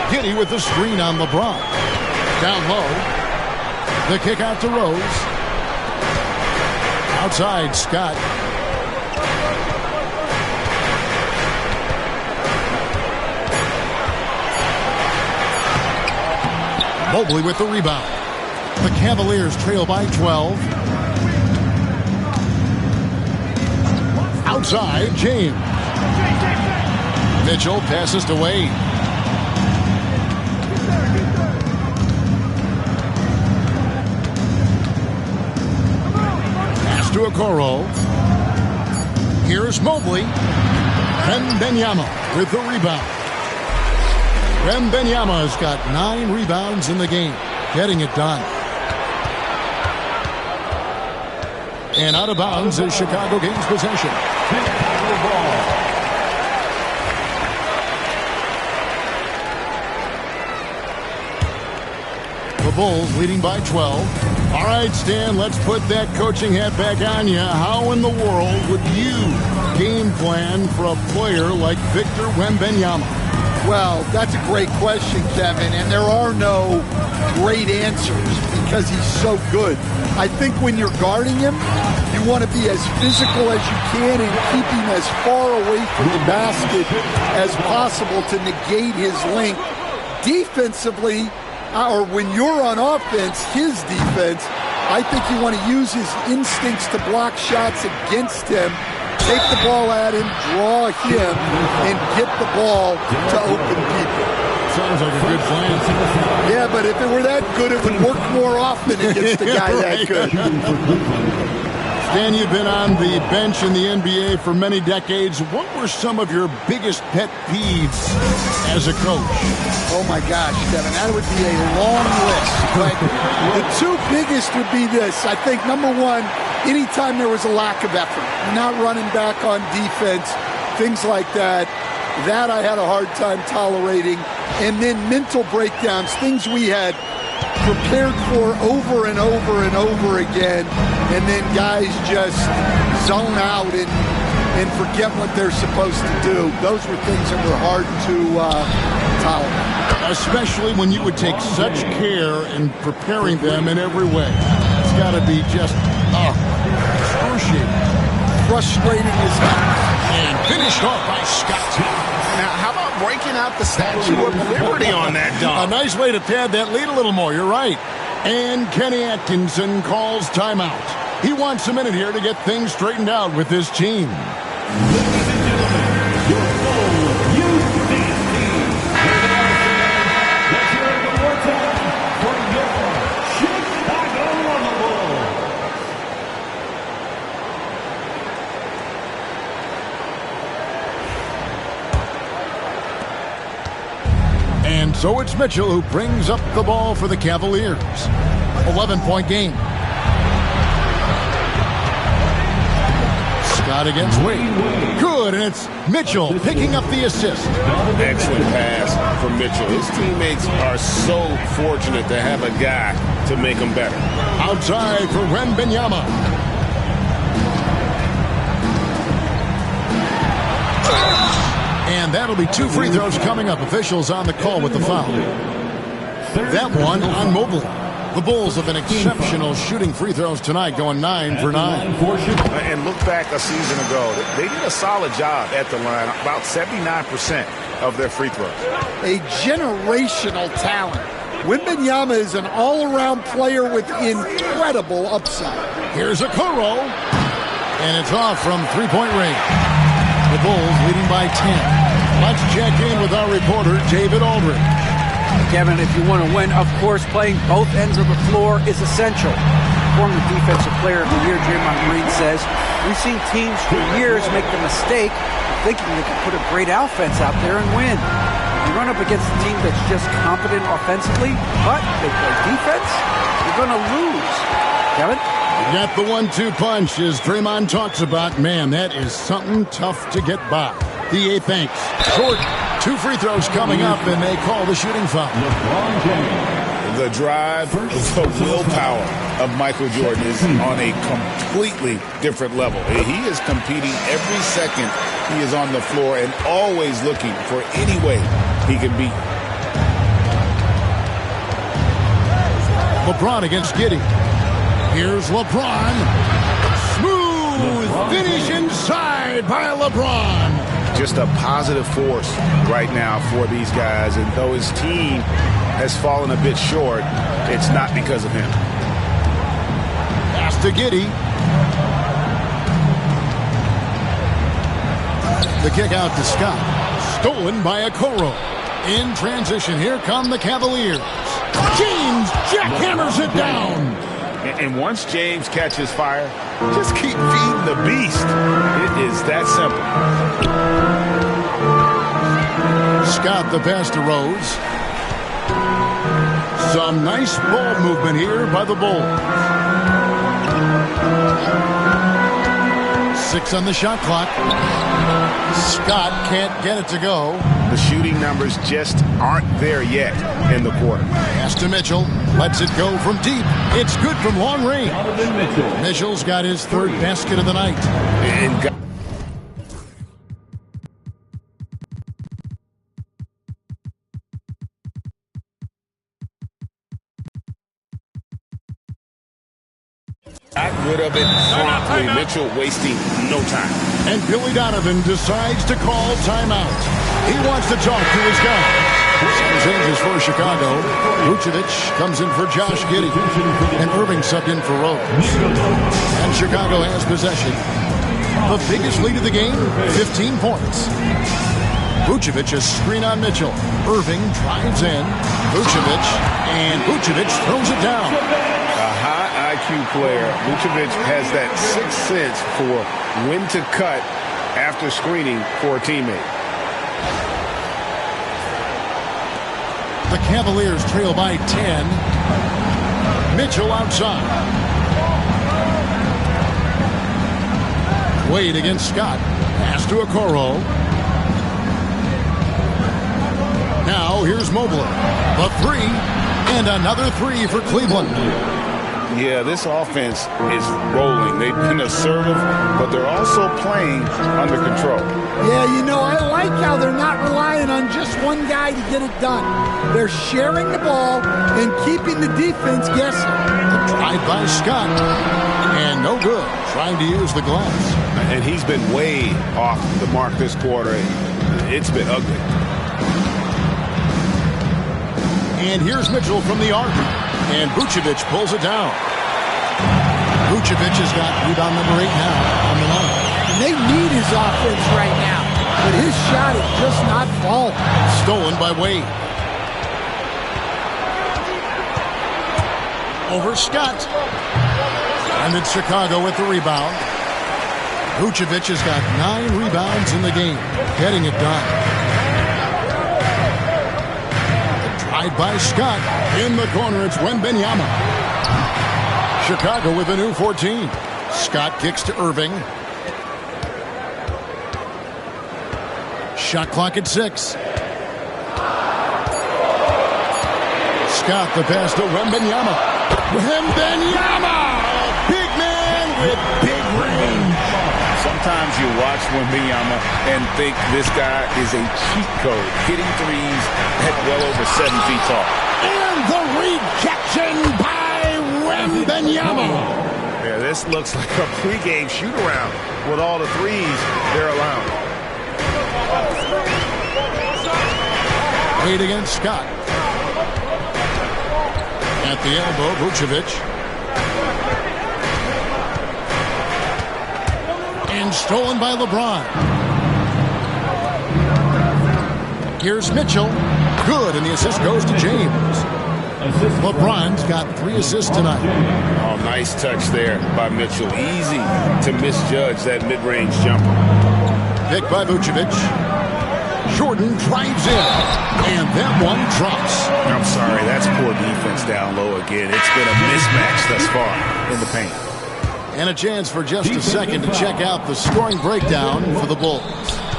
Giddey with the screen on LeBron. Down low. The kick out to Rose. Outside, Scott. Mobley with the rebound. The Cavaliers trail by 12. Outside, James. Mitchell passes to Wade. Pass to Okoro. Here's Mobley. Wembanyama with the rebound. Wembanyama has got 9 rebounds in the game, getting it done. And out of bounds is Chicago gains possession. The Bulls leading by 12. All right, Stan, let's put that coaching hat back on you. How in the world would you game plan for a player like Victor Wembanyama? Well, that's a great question, Kevin, and there are no great answers because he's so good. I think when you're guarding him, you want to be as physical as you can and keep him as far away from the basket as possible to negate his length. Defensively, or when you're on offense, his defense, I think you want to use his instincts to block shots against him, take the ball at him, draw him, and get the ball to open people. Sounds like a good plan. Yeah, but if it were that good, it would work more often against a guy that good. Stan, you've been on the bench in the NBA for many decades. What were some of your biggest pet peeves as a coach? Oh, my gosh, Kevin, that would be a long list. But the two biggest would be this. I think, number one, anytime there was a lack of effort, not running back on defense, things like that, that I had a hard time tolerating. And then mental breakdowns, things we had prepared for over and over and over again, and then guys just zone out and forget what they're supposed to do. Those were things that were hard to tolerate. Especially when you would take such care in preparing them in every way. It's got to be just excruciating. Frustrating as hell. And finished off by Scott. Now, how about breaking out the Statue of Liberty on that dunk? A nice way to pad that lead a little more. You're right. And Kenny Atkinson calls timeout. He wants a minute here to get things straightened out with his team. Ladies and gentlemen, your full youth team. Let's hear it one more time for your Chicago Bulls. And so it's Mitchell who brings up the ball for the Cavaliers. 11-point game. Scott against Wade. Good, and it's Mitchell picking up the assist. Excellent pass from Mitchell. His teammates are so fortunate to have a guy to make them better. Outside for Wembanyama. And that'll be 2 free throws coming up. Officials on the call with the foul. That one on Mobley. The Bulls have been exceptional shooting free throws tonight, going 9 for 9. And look back a season ago. They did a solid job at the line, about 79% of their free throws. A generational talent. Wembanyama is an all-around player with incredible upside. Here's a Okoro. And it's off from three-point range. The Bulls leading by 10. Let's check in with our reporter, David Aldridge. Kevin, if you want to win, of course, playing both ends of the floor is essential. Former Defensive Player of the Year, Draymond Green says, we've seen teams for years make the mistake of thinking they can put a great offense out there and win. You run up against a team that's just competent offensively, but they play defense, you're going to lose. Kevin? You got the 1-2 punch, as Draymond talks about. Man, that is something tough to get by. The 8th thanks. Jordan, 2 free throws coming up, and they call the shooting foul. The drive, the willpower of Michael Jordan is on a completely different level. He is competing every second he is on the floor and always looking for any way he can beat. LeBron against Giddey. Here's LeBron. Smooth finish inside by LeBron. Just a positive force right now for these guys. And though his team has fallen a bit short, it's not because of him. Pass to Giddey. The kick out to Scott. Stolen by Okoro. In transition, here come the Cavaliers. James jackhammers it down. And once James catches fire, just keep feeding the beast. It is that simple. Scott the pass to Rose. Some nice ball movement here by the Bulls. 6 on the shot clock. Scott can't get it to go. The shooting numbers just aren't there yet in the quarter. Pass to Mitchell. Lets it go from deep. It's good from long range. Mitchell's got his 3rd basket of the night. And rid of it promptly. Mitchell wasting no time. And Billy Donovan decides to call timeout. He wants to talk to his guy. Changes for Chicago. Vucevic comes in for Josh Giddey. And Irving subbed in for Rose. And Chicago has possession. The biggest lead of the game, 15 points. Vucevic, a screen on Mitchell. Irving drives in. Vucevic, and Vucevic throws it down. A high IQ player. Vucevic has that sixth sense for when to cut after screening for a teammate. The Cavaliers trail by 10. Mitchell outside. Wade against Scott. Pass to Okoro. Now here's Mobley. The three. And another three for Cleveland. Yeah, this offense is rolling. They've been assertive, but they're also playing under control. Yeah, you know, I like how they're not relying on just one guy to get it done. They're sharing the ball and keeping the defense guessing. The drive by Scott. And no good. Trying to use the glass. And he's been way off the mark this quarter. It's been ugly. And here's Mitchell from the arc. And Vucevic pulls it down. Vucevic has got rebound number 8 now on the line. And they need his offense right now. But his shot is just not falling. Stolen by Wade. Over Scott. And it's Chicago with the rebound. Vucevic has got 9 rebounds in the game. Getting it done. Drive by Scott. In the corner, it's Wembanyama. Chicago with a new 14. Scott kicks to Irving. Shot clock at 6. Scott the pass to Wembanyama. Wembanyama! Big man with big range. Sometimes you watch Wembanyama and think this guy is a cheat code, hitting threes at well over 7 feet tall. And the rejection by Wembanyama. Yeah, this looks like a pregame shoot-around with all the threes they're allowing. Wade against Scott. At the elbow, Vucevic. And stolen by LeBron. Here's Mitchell. Good, and the assist goes to James. LeBron's got 3 assists tonight. Oh, nice touch there by Mitchell. Easy to misjudge that mid-range jumper. Pick by Vucevic. Jordan drives in, and that one drops. I'm sorry, that's poor defense down low again. It's been a mismatch thus far in the paint. And a chance for just a second to check out the scoring breakdown for the Bulls.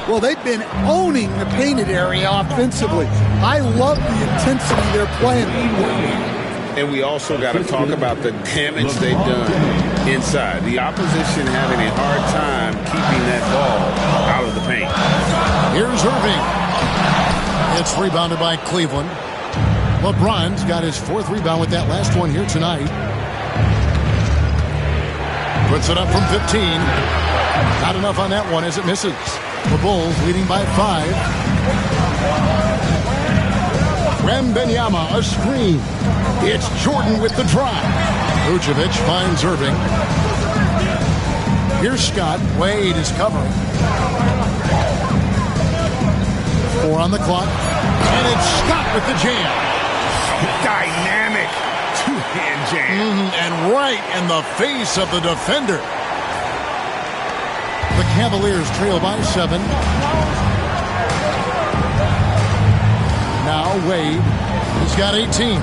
Well, they've been owning the painted area offensively. I love the intensity they're playing. And we also got to talk about the damage they've done inside. The opposition having a hard time keeping that ball out of the paint. Here's Irving. It's rebounded by Cleveland. LeBron's got his 4th rebound with that last one here tonight. Puts it up from 15. Not enough on that one as it misses. The Bulls leading by 5. Wembanyama, a screen. It's Jordan with the drive. Vucevic finds Irving. Here's Scott. Wade is covering. 4 on the clock. And it's Scott with the jam. Dynamic two-hand jam. And right in the face of the defender. The Cavaliers trail by 7. Now Wade. He's got 18.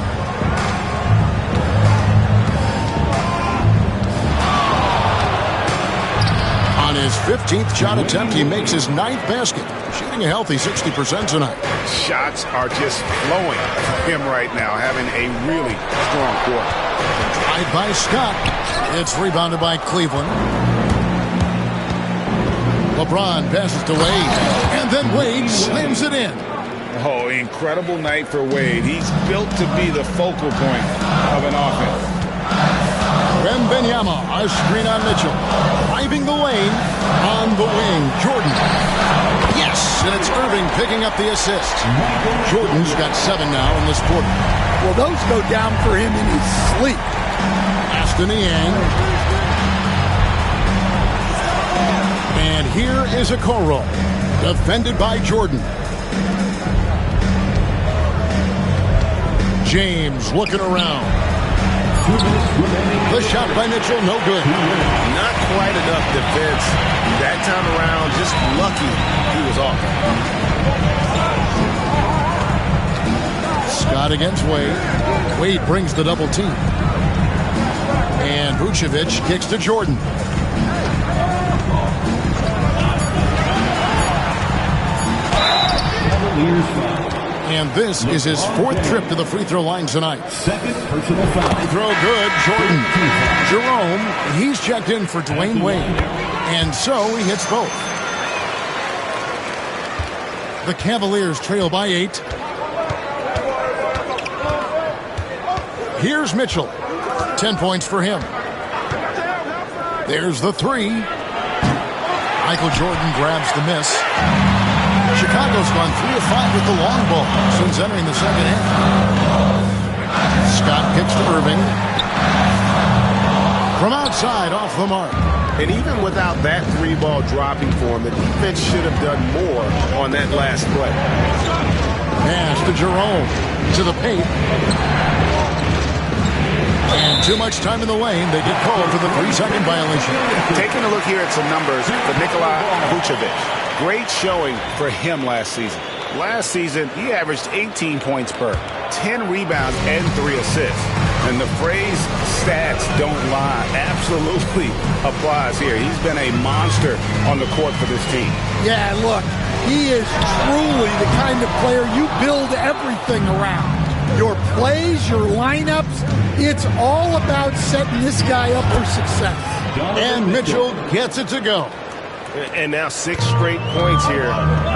On his 15th shot attempt, he makes his 9th basket. Shooting a healthy 60% tonight. Shots are just flowing for him right now, having a really strong quarter. Drive by Scott. It's rebounded by Cleveland. LeBron passes to Wade. And then Wade slams it in. Oh, incredible night for Wade. He's built to be the focal point of an offense. Wembanyama, a screen on Mitchell. Driving the lane on the wing. Jordan. Yes, and it's Irving picking up the assist. Jordan's got 7 now in this quarter. Well, those go down for him in his sleep. Aston Yang. And here is Okoro, defended by Jordan. James looking around. The shot by Mitchell, no good. Not quite enough defense. That time around, just lucky he was off. Scott against Wade. Wade brings the double team. And Vucevic kicks to Jordan. And this is his 4th trip to the free throw line tonight. Second personal foul. Free throw good, Jordan. Jerome, he's checked in for Dwayne Wade. And so he hits both. The Cavaliers trail by 8. Here's Mitchell. 10 points for him. There's the 3. Michael Jordan grabs the miss. Chicago's gone 3 of 5 with the long ball since entering the second half. Scott kicks to Irving. From outside, off the mark. And even without that 3-ball dropping for him, the defense should have done more on that last play. Pass to Jerome. To the paint. And too much time in the lane. They get called for the 3-second violation. Taking a look here at some numbers for Nikola Vucevic. Great showing for him last season. Last season, he averaged 18 points per, 10 rebounds, and 3 assists. And the phrase stats don't lie absolutely applies here. He's been a monster on the court for this team. Yeah, look, he is truly the kind of player you build everything around. Your plays, your lineups, it's all about setting this guy up for success. And Mitchell gets it to go. And now 6 straight points here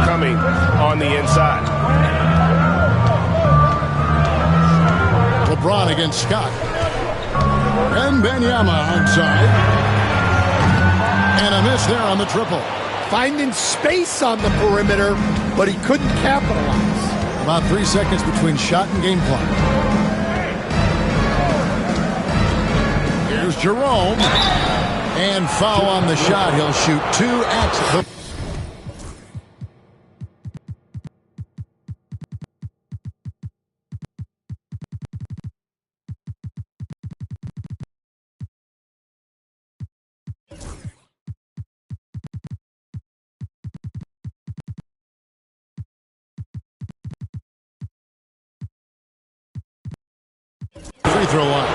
coming on the inside. LeBron against Scott. Wembanyama outside. And a miss there on the triple. Finding space on the perimeter, but he couldn't capitalize. About 3 seconds between shot and game clock. Here's Jerome. And foul on the shot. He'll shoot 2 at the... free throw line.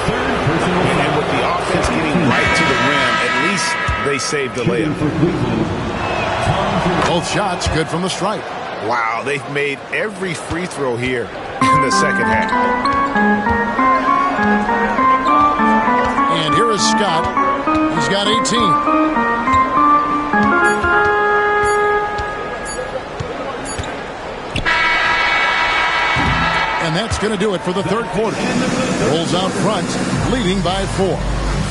And with the offense getting right to the rim, at least they saved the layup. Both shots good from the stripe. Wow, they've made every free throw here in the second half. And here is Scott. He's got 18. And that's going to do it for the third quarter. Bulls out front, leading by 4.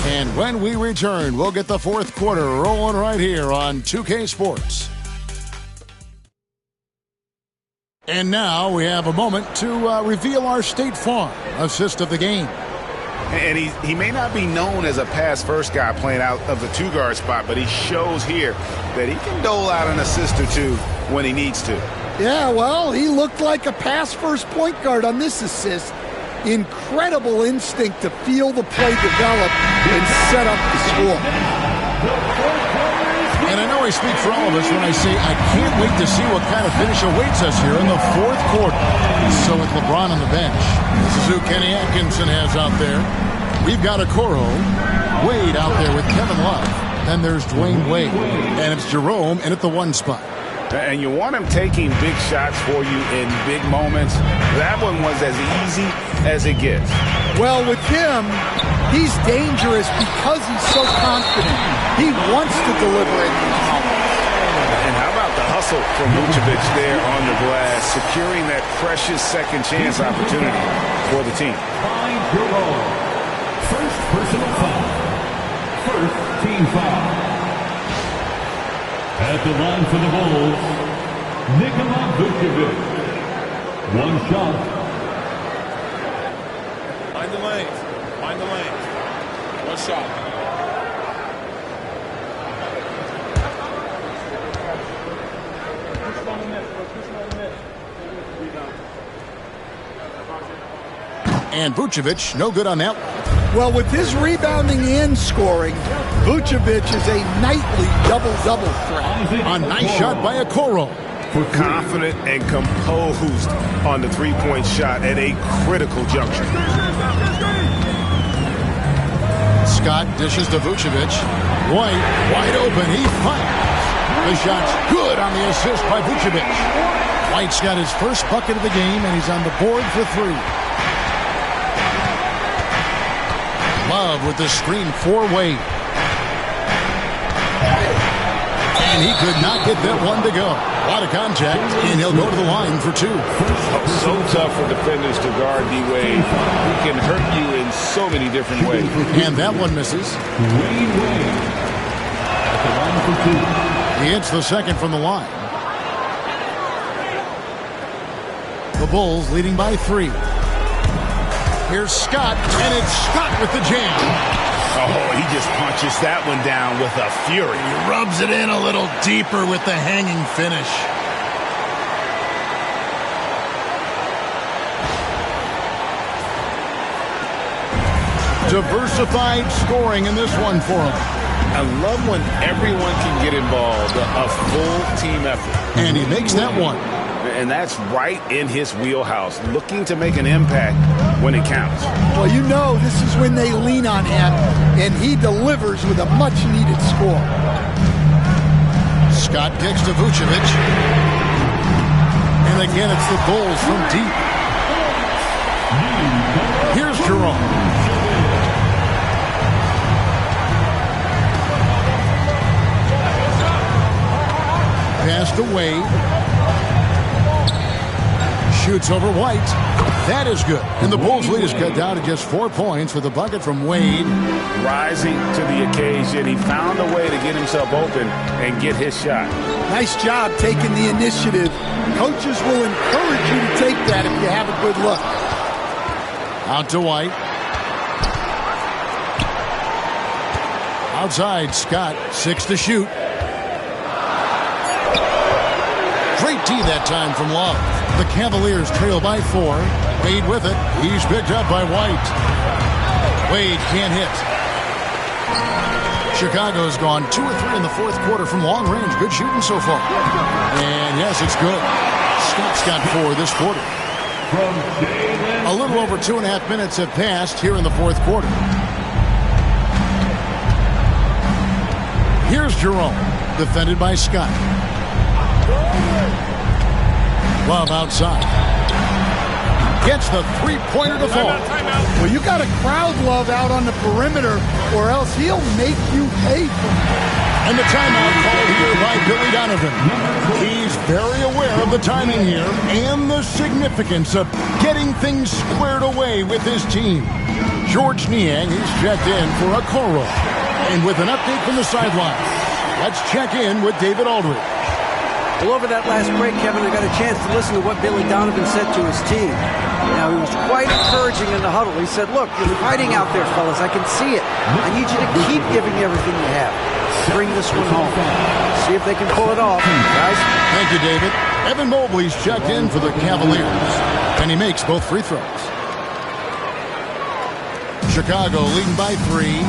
And when we return, we'll get the fourth quarter rolling right here on 2K Sports. And now we have a moment to reveal our State Farm assist of the game. And he may not be known as a pass-first guy playing out of the 2-guard spot, but he shows here that he can dole out an assist or 2 when he needs to. Yeah, well, he looked like a pass-first point guard on this assist. Incredible instinct to feel the play develop and set up the score. And I know I speak for all of us when I say I can't wait to see what kind of finish awaits us here in the fourth quarter. So with LeBron on the bench, this is who Kenny Atkinson has out there. We've got Okoro, Wade out there with Kevin Love. Then there's Dwayne Wade, and it's Jerome in at the 1 spot. And you want him taking big shots for you in big moments. That one was as easy as it gets. Well, with him, he's dangerous because he's so confident. He wants to deliver in these moments. And how about the hustle from Vucevic there on the glass, securing that precious second chance opportunity for the team. First personal Team foul. At the line for the Bulls, Nikola Vucevic. One shot. Find the lane. Find the lane. One shot. And Vucevic, no good on that one. Well, with his rebounding and scoring, Vucevic is a nightly double-double threat. A nice shot by Okoro. Confident and composed on the three-point shot at a critical juncture. Scott dishes to Vucevic. White, wide open, he fires. The shot's good on the assist by Vucevic. White's got his first bucket of the game, and he's on the board for three. Love with the screen for Wade. And he could not get that one to go. A lot of contact, and he'll go to the line for two. So tough for defenders to guard D-Wade. He can hurt you in so many different ways. And that one misses. Wade at the line for two. He hits the second from the line. The Bulls leading by three. Here's Scott, and it's Scott with the jam. Oh, he just punches that one down with a fury. He rubs it in a little deeper with the hanging finish. Diversified scoring in this one for him. I love when everyone can get involved, a full team effort. And he makes that one. And that's right in his wheelhouse, looking to make an impact when it counts. Well, you know this is when they lean on him, and he delivers with a much-needed score. Scott kicks to Vucevic. And again, it's the Bulls from deep. Here's Jerome. Pass to Wade. Shoots over White. That is good. And the Bulls' lead is cut down to just 4 points with a bucket from Wade. Rising to the occasion, he found a way to get himself open and get his shot. Nice job taking the initiative. Coaches will encourage you to take that if you have a good look. Out to White. Outside, Scott, 6 to shoot. Great D that time from Love. The Cavaliers trail by 4. Wade with it. He's picked up by White. Wade can't hit. Chicago's gone 2 or 3 in the fourth quarter from long range. Good shooting so far. And yes, it's good. Scott's got 4 this quarter. A little over 2.5 minutes have passed here in the fourth quarter. Here's Jerome, defended by Scott. Love outside. Gets the three-pointer to fall. Well, you got to crowd Love out on the perimeter, or else he'll make you pay for it. And the timeout called here by Billy Donovan. He's very aware of the timing here and the significance of getting things squared away with his team. George Niang is checked in for Okoro. And with an update from the sideline, let's check in with David Aldridge. Well, over that last break, Kevin, I got a chance to listen to what Billy Donovan said to his team. Now, he was quite encouraging in the huddle. He said, look, you're fighting out there, fellas. I can see it. I need you to keep giving everything you have. Bring this one home. See if they can pull it off, guys. Thank you, David. Evan Mobley's checked in for the Cavaliers, and he makes both free throws. Chicago leading by 3.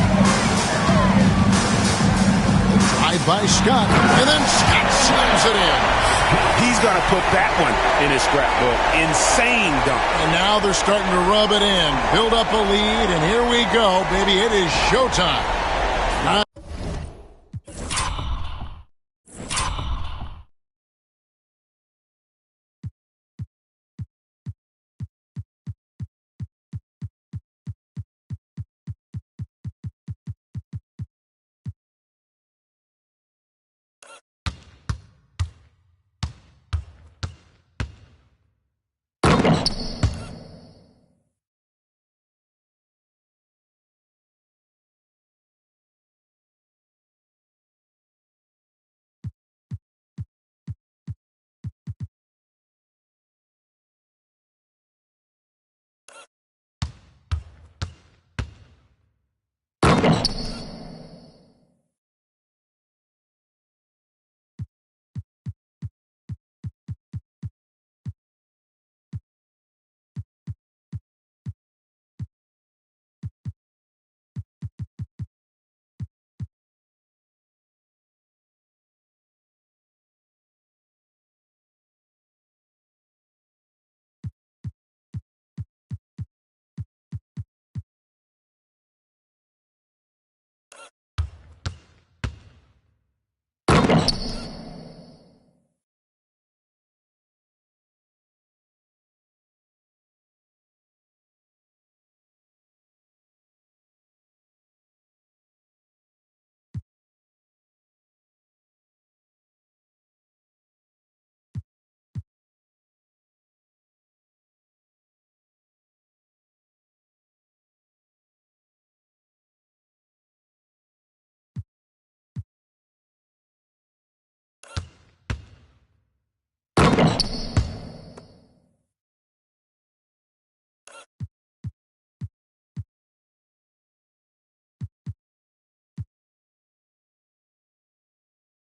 Drive by Scott, and then Scott slams it in. He's going to put that one in his scrapbook. Insane dunk. And now they're starting to rub it in, build up a lead, and here we go, baby. It is showtime.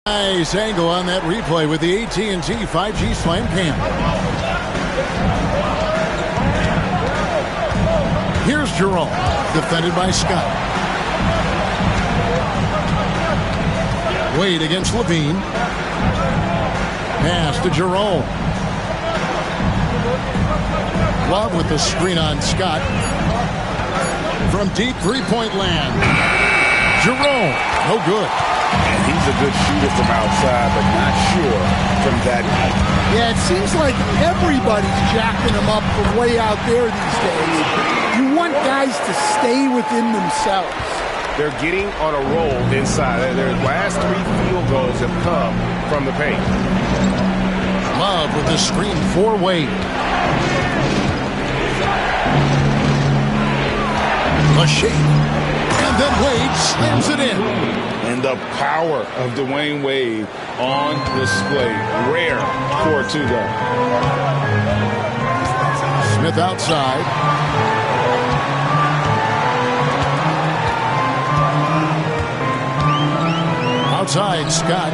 Nice angle on that replay with the AT&T 5G Slam Cam. Here's Jerome, defended by Scott. Wade against Levine. Pass to Jerome. Love with the screen on Scott. From deep three-point land. Jerome, no good. And he's a good shooter from outside, but not sure from that height. Yeah, it seems like everybody's jacking him up from way out there these days. You want guys to stay within themselves. They're getting on a roll inside. Their last 3 field goals have come from the paint. Love with the screen for Wade. A shake. And then Wade slams it in. And the power of Dwayne Wade on display. Rare for a two-guard. Smith outside. Outside, Scott.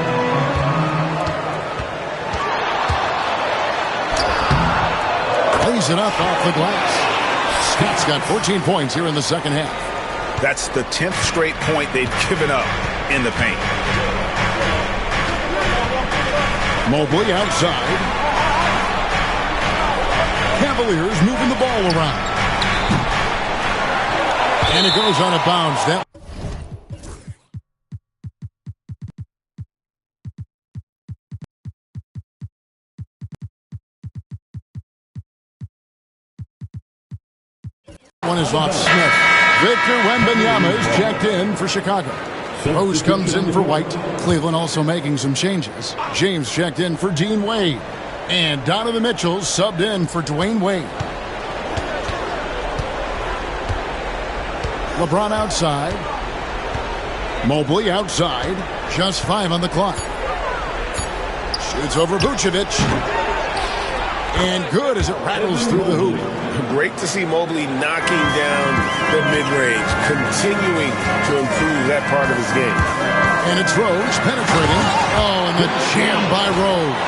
Lays it up off the glass. Scott's got 14 points here in the second half. That's the 10th straight point they've given up in the paint. Mobley outside. Cavaliers moving the ball around. And it goes out of bounds. That one is off Smith. Victor Wembanyama is checked in for Chicago. Rose comes in for White. Cleveland also making some changes. James checked in for Dean Wade. And Donovan Mitchell subbed in for Dwayne Wade. LeBron outside. Mobley outside. Just 5 on the clock. Shoots over Vucevic. And good as it rattles through the hoop. Great to see Mobley knocking down the mid-range, continuing to improve that part of his game. And it's Rose penetrating. Oh, and the jam by Rose.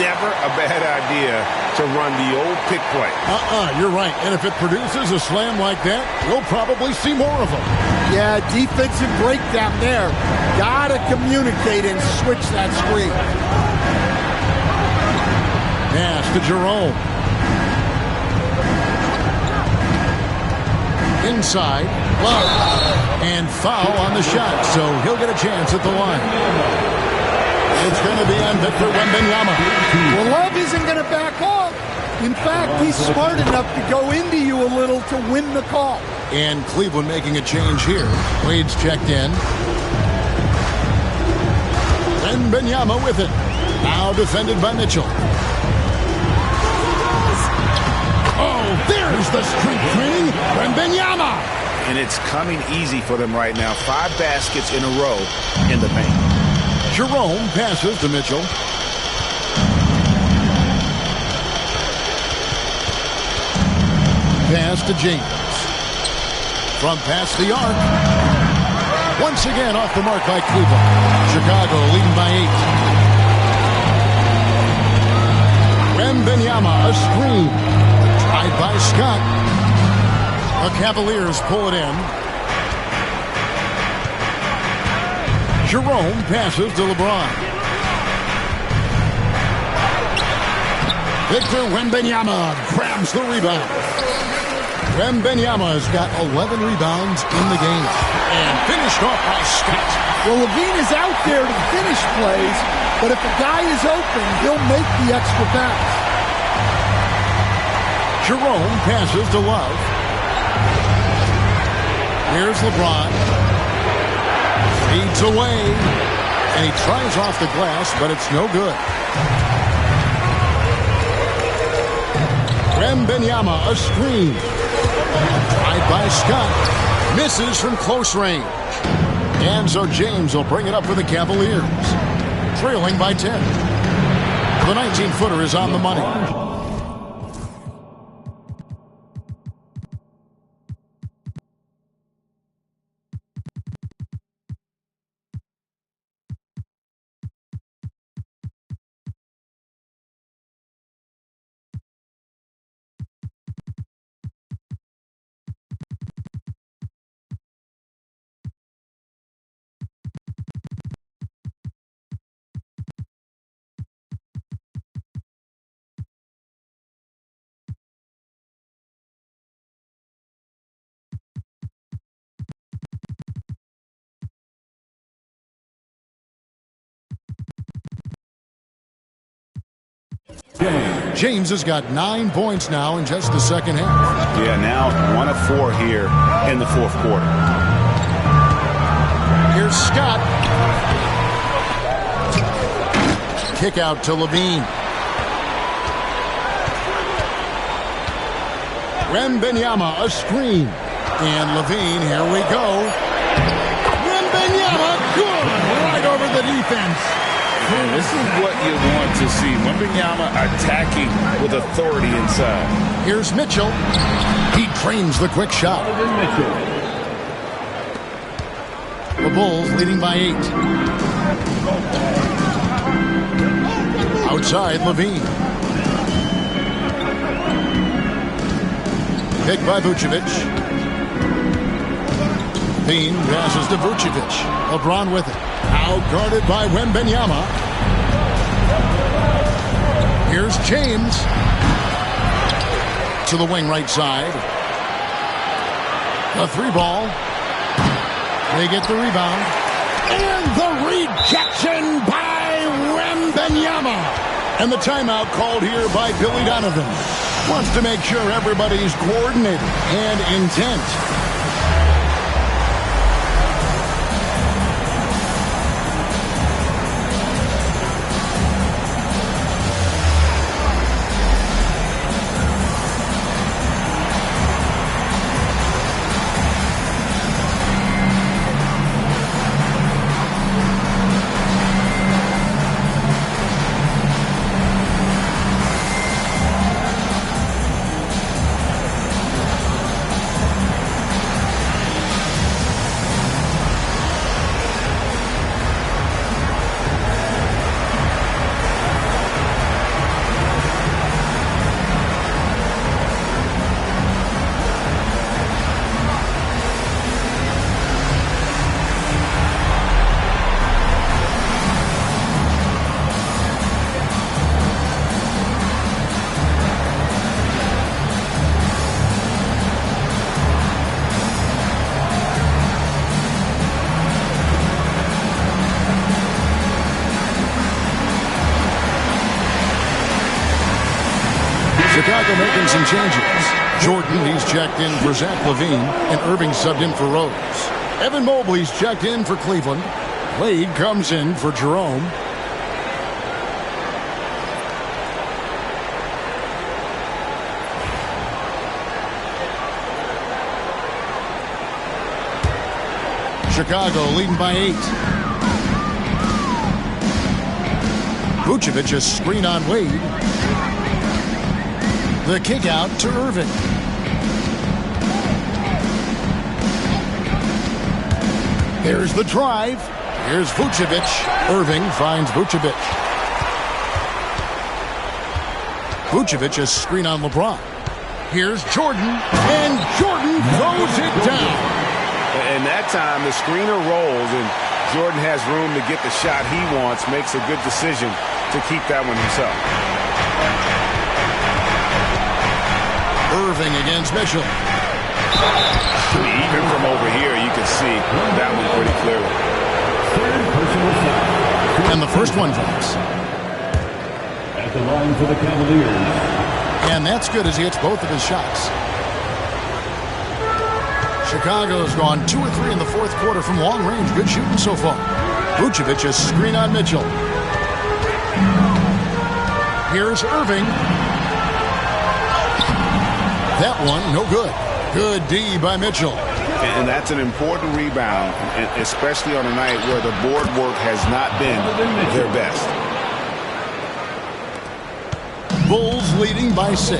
Never a bad idea to run the old pick play. You're right. And if it produces a slam like that, we'll probably see more of them. Yeah, defensive breakdown there. Gotta communicate and switch that screen. Pass to Jerome. Inside, Love, and foul on the shot, so he'll get a chance at the line. It's going to be on Victor Wembanyama. Well, Love isn't going to back off. In fact, he's smart enough to go into you a little to win the call. And Cleveland making a change here. Wade's checked in. Wembanyama with it. Now defended by Mitchell. Oh, there's the street training. Wembanyama. And it's coming easy for them right now. 5 baskets in a row in the paint. Jerome passes to Mitchell. Pass to James. From past the arc. Once again off the mark by Cleveland. Chicago leading by 8. Wembanyama, a screen. Tied by Scott. The Cavaliers pull it in. Jerome passes to LeBron. Victor Wembanyama grabs the rebound. Wembanyama has got 11 rebounds in the game. And finished off by Scott. Well, Levine is out there to finish plays, but if a guy is open, he'll make the extra pass. Jerome passes to Love. Here's LeBron. Feeds away. And he tries off the glass, but it's no good. Wembanyama, a screen. Tied by Scott. Misses from close range. And so James will bring it up for the Cavaliers. Trailing by 10. The 19-footer is on the money. James has got 9 points now in just the second half. Yeah, now 1 of 4 here in the fourth quarter. Here's Scott. Kick out to Levine. Wembanyama, a screen. And Levine, here we go. Wembanyama, good! Right over the defense. And this is what you want to see. Wembanyama attacking with authority inside. Here's Mitchell. He trains the quick shot. The Bulls leading by 8. Outside, Levine. Picked by Vucevic. Levine passes to Vucevic. LeBron with it. Out-guarded by Wembanyama. Here's James. To the wing right side. The 3-ball. They get the rebound. And the rejection by Wembanyama. And the timeout called here by Billy Donovan. Wants to make sure everybody's coordinated and intent. Chicago making some changes. Jordan, he's checked in for Zach LaVine, and Irving subbed in for Rose. Evan Mobley's checked in for Cleveland. Wade comes in for Jerome. Chicago leading by 8. Vucevic, a screen on Wade. The kick out to Irving. Here's the drive. Here's Vucevic. Irving finds Vucevic. Vucevic, a screen on LeBron. Here's Jordan, and Jordan throws it down. And that time, the screener rolls, and Jordan has room to get the shot he wants, makes a good decision to keep that one himself. Irving against Mitchell. Even from over here, you can see that one pretty clearly. And the first one drops. At the line for the Cavaliers. And that's good as he hits both of his shots. Chicago's gone 2 or 3 in the fourth quarter from long range. Good shooting so far. Vucevic, a screen on Mitchell. Here's Irving. That one, no good. Good D by Mitchell. And that's an important rebound, especially on a night where the board work has not been their best. Bulls leading by 6.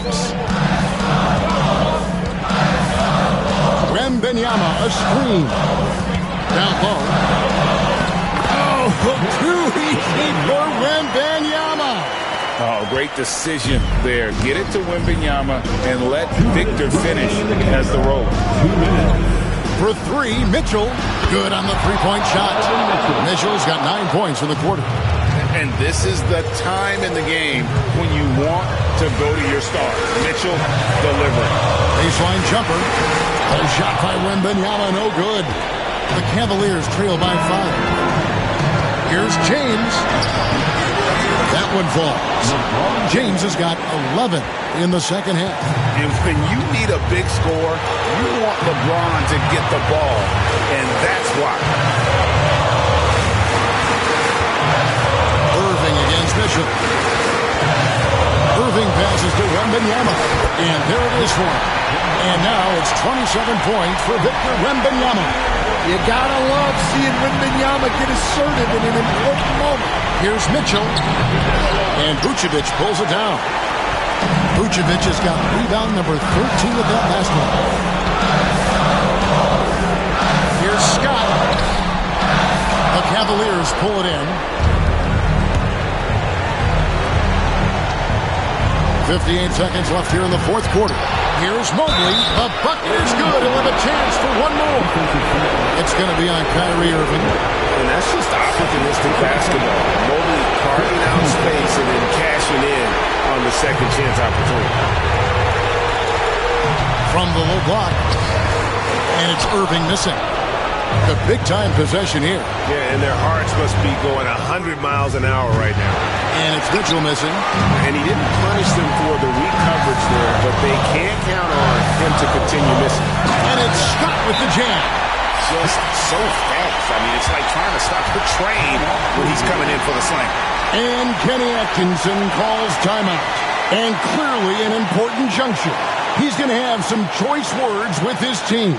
Wembanyama, a screen. Down low. Oh, too easy for Wembanyama. Oh, great decision there. Get it to Wembanyama and let Victor finish as the roller. For 3, Mitchell. Good on the three-point shot. Mitchell's got 9 points for the quarter. And this is the time in the game when you want to go to your stars. Mitchell delivering. Baseline jumper. A shot by Wembanyama, no good. The Cavaliers trail by 5. Here's James. That one falls. James has got 11 in the second half. And when you need a big score, you want LeBron to get the ball, and that's why. Irving against Mitchell. Irving passes to Wembanyama, and there it is for him. And now it's 27 points for Victor Wembanyama. You gotta love seeing Wembanyama get assertive in an important moment. Here's Mitchell, and Vucevic pulls it down. Vucevic has got rebound number 13 of that last one. Here's Scott. The Cavaliers pull it in. 58 seconds left here in the fourth quarter. Here's Mobley. The bucket is good. He'll have a chance for one more. It's going to be on Kyrie Irving. And that's just opportunistic basketball. Mobley carving out space and then cashing in on the second chance opportunity. From the low block. And it's Irving missing. The big-time possession here. Yeah, and their hearts must be going 100 miles an hour right now. And it's Mitchell missing. And he didn't punish them for the weak coverage there, but they can't count on him to continue missing. And it's Scott with the jam. Just so fast. I mean, it's like trying to stop a train when he's coming in for the slam. And Kenny Atkinson calls timeout. And clearly an important juncture. He's going to have some choice words with his team.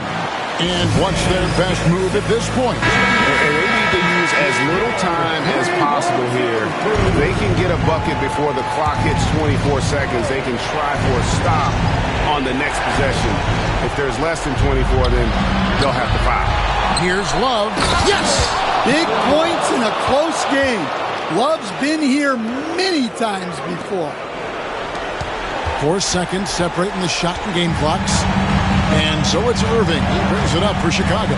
And what's their best move at this point? And they need to use as little time as possible here. If they can get a bucket before the clock hits 24 seconds, they can try for a stop on the next possession. If there's less than 24, then they'll have to foul. Here's Love. Yes! Big points in a close game. Love's been here many times before. 4 seconds separating the shot and game clocks. And so it's Irving. He brings it up for Chicago.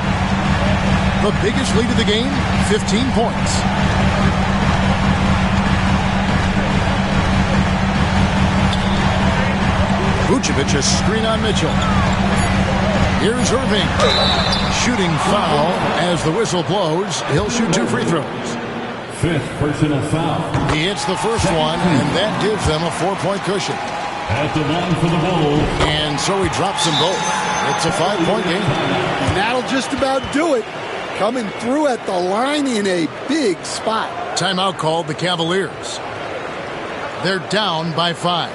The biggest lead of the game, 15 points. Vucevic a screen on Mitchell. Here's Irving. Shooting foul as the whistle blows. He'll shoot 2 free throws. Fifth personal foul. He hits the first one, and that gives them a 4-point cushion. At the line for the Bulls. And so he drops them both. It's a 5-point game. And that'll just about do it. Coming through at the line in a big spot. Timeout called the Cavaliers. They're down by 5.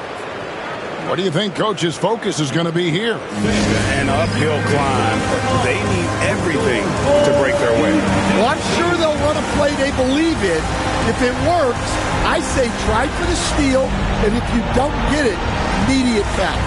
What do you think Coach's focus is going to be here? An uphill climb. They need everything to break their way. Well, I'm sure they'll run a play they believe in. If it works, I say try for the steal, and if you don't get it, immediate foul.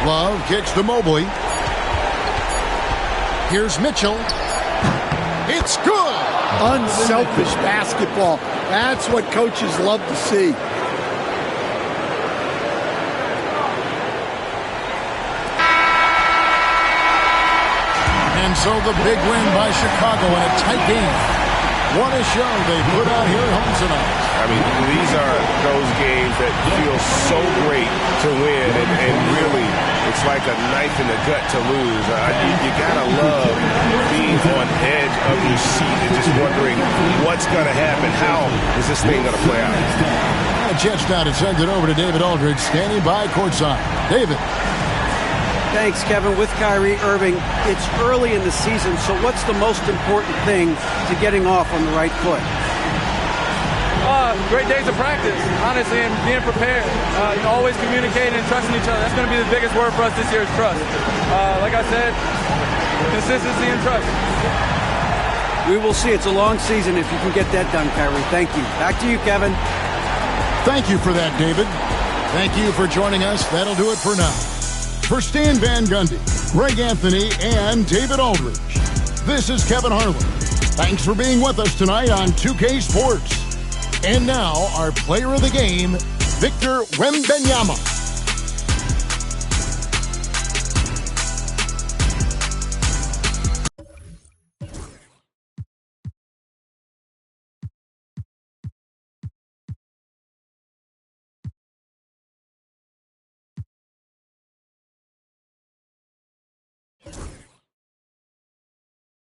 Love kicks to Mobley. Here's Mitchell. It's good. Unselfish basketball. That's what coaches love to see. And so the big win by Chicago in a tight game. What a show they put out here at home tonight. I mean, these are those games that feel so great to win, and really, it's like a knife in the gut to lose. You gotta love being on edge of your seat and just wondering what's gonna happen. How is this thing gonna play out? Jets down and sends it over to David Aldridge, standing by courtside. David. Thanks, Kevin. With Kyrie Irving, it's early in the season, so what's the most important thing to getting off on the right foot? Great days of practice, honestly, and being prepared. Always communicating and trusting each other. That's going to be the biggest word for us this year is trust. Like I said, consistency and trust. We will see. It's a long season if you can get that done, Kyrie. Thank you. Back to you, Kevin. Thank you for that, David. Thank you for joining us. That'll do it for now. For Stan Van Gundy, Greg Anthony, and David Aldridge, this is Kevin Harlan. Thanks for being with us tonight on 2K Sports. And now, our player of the game, Victor Wembanyama.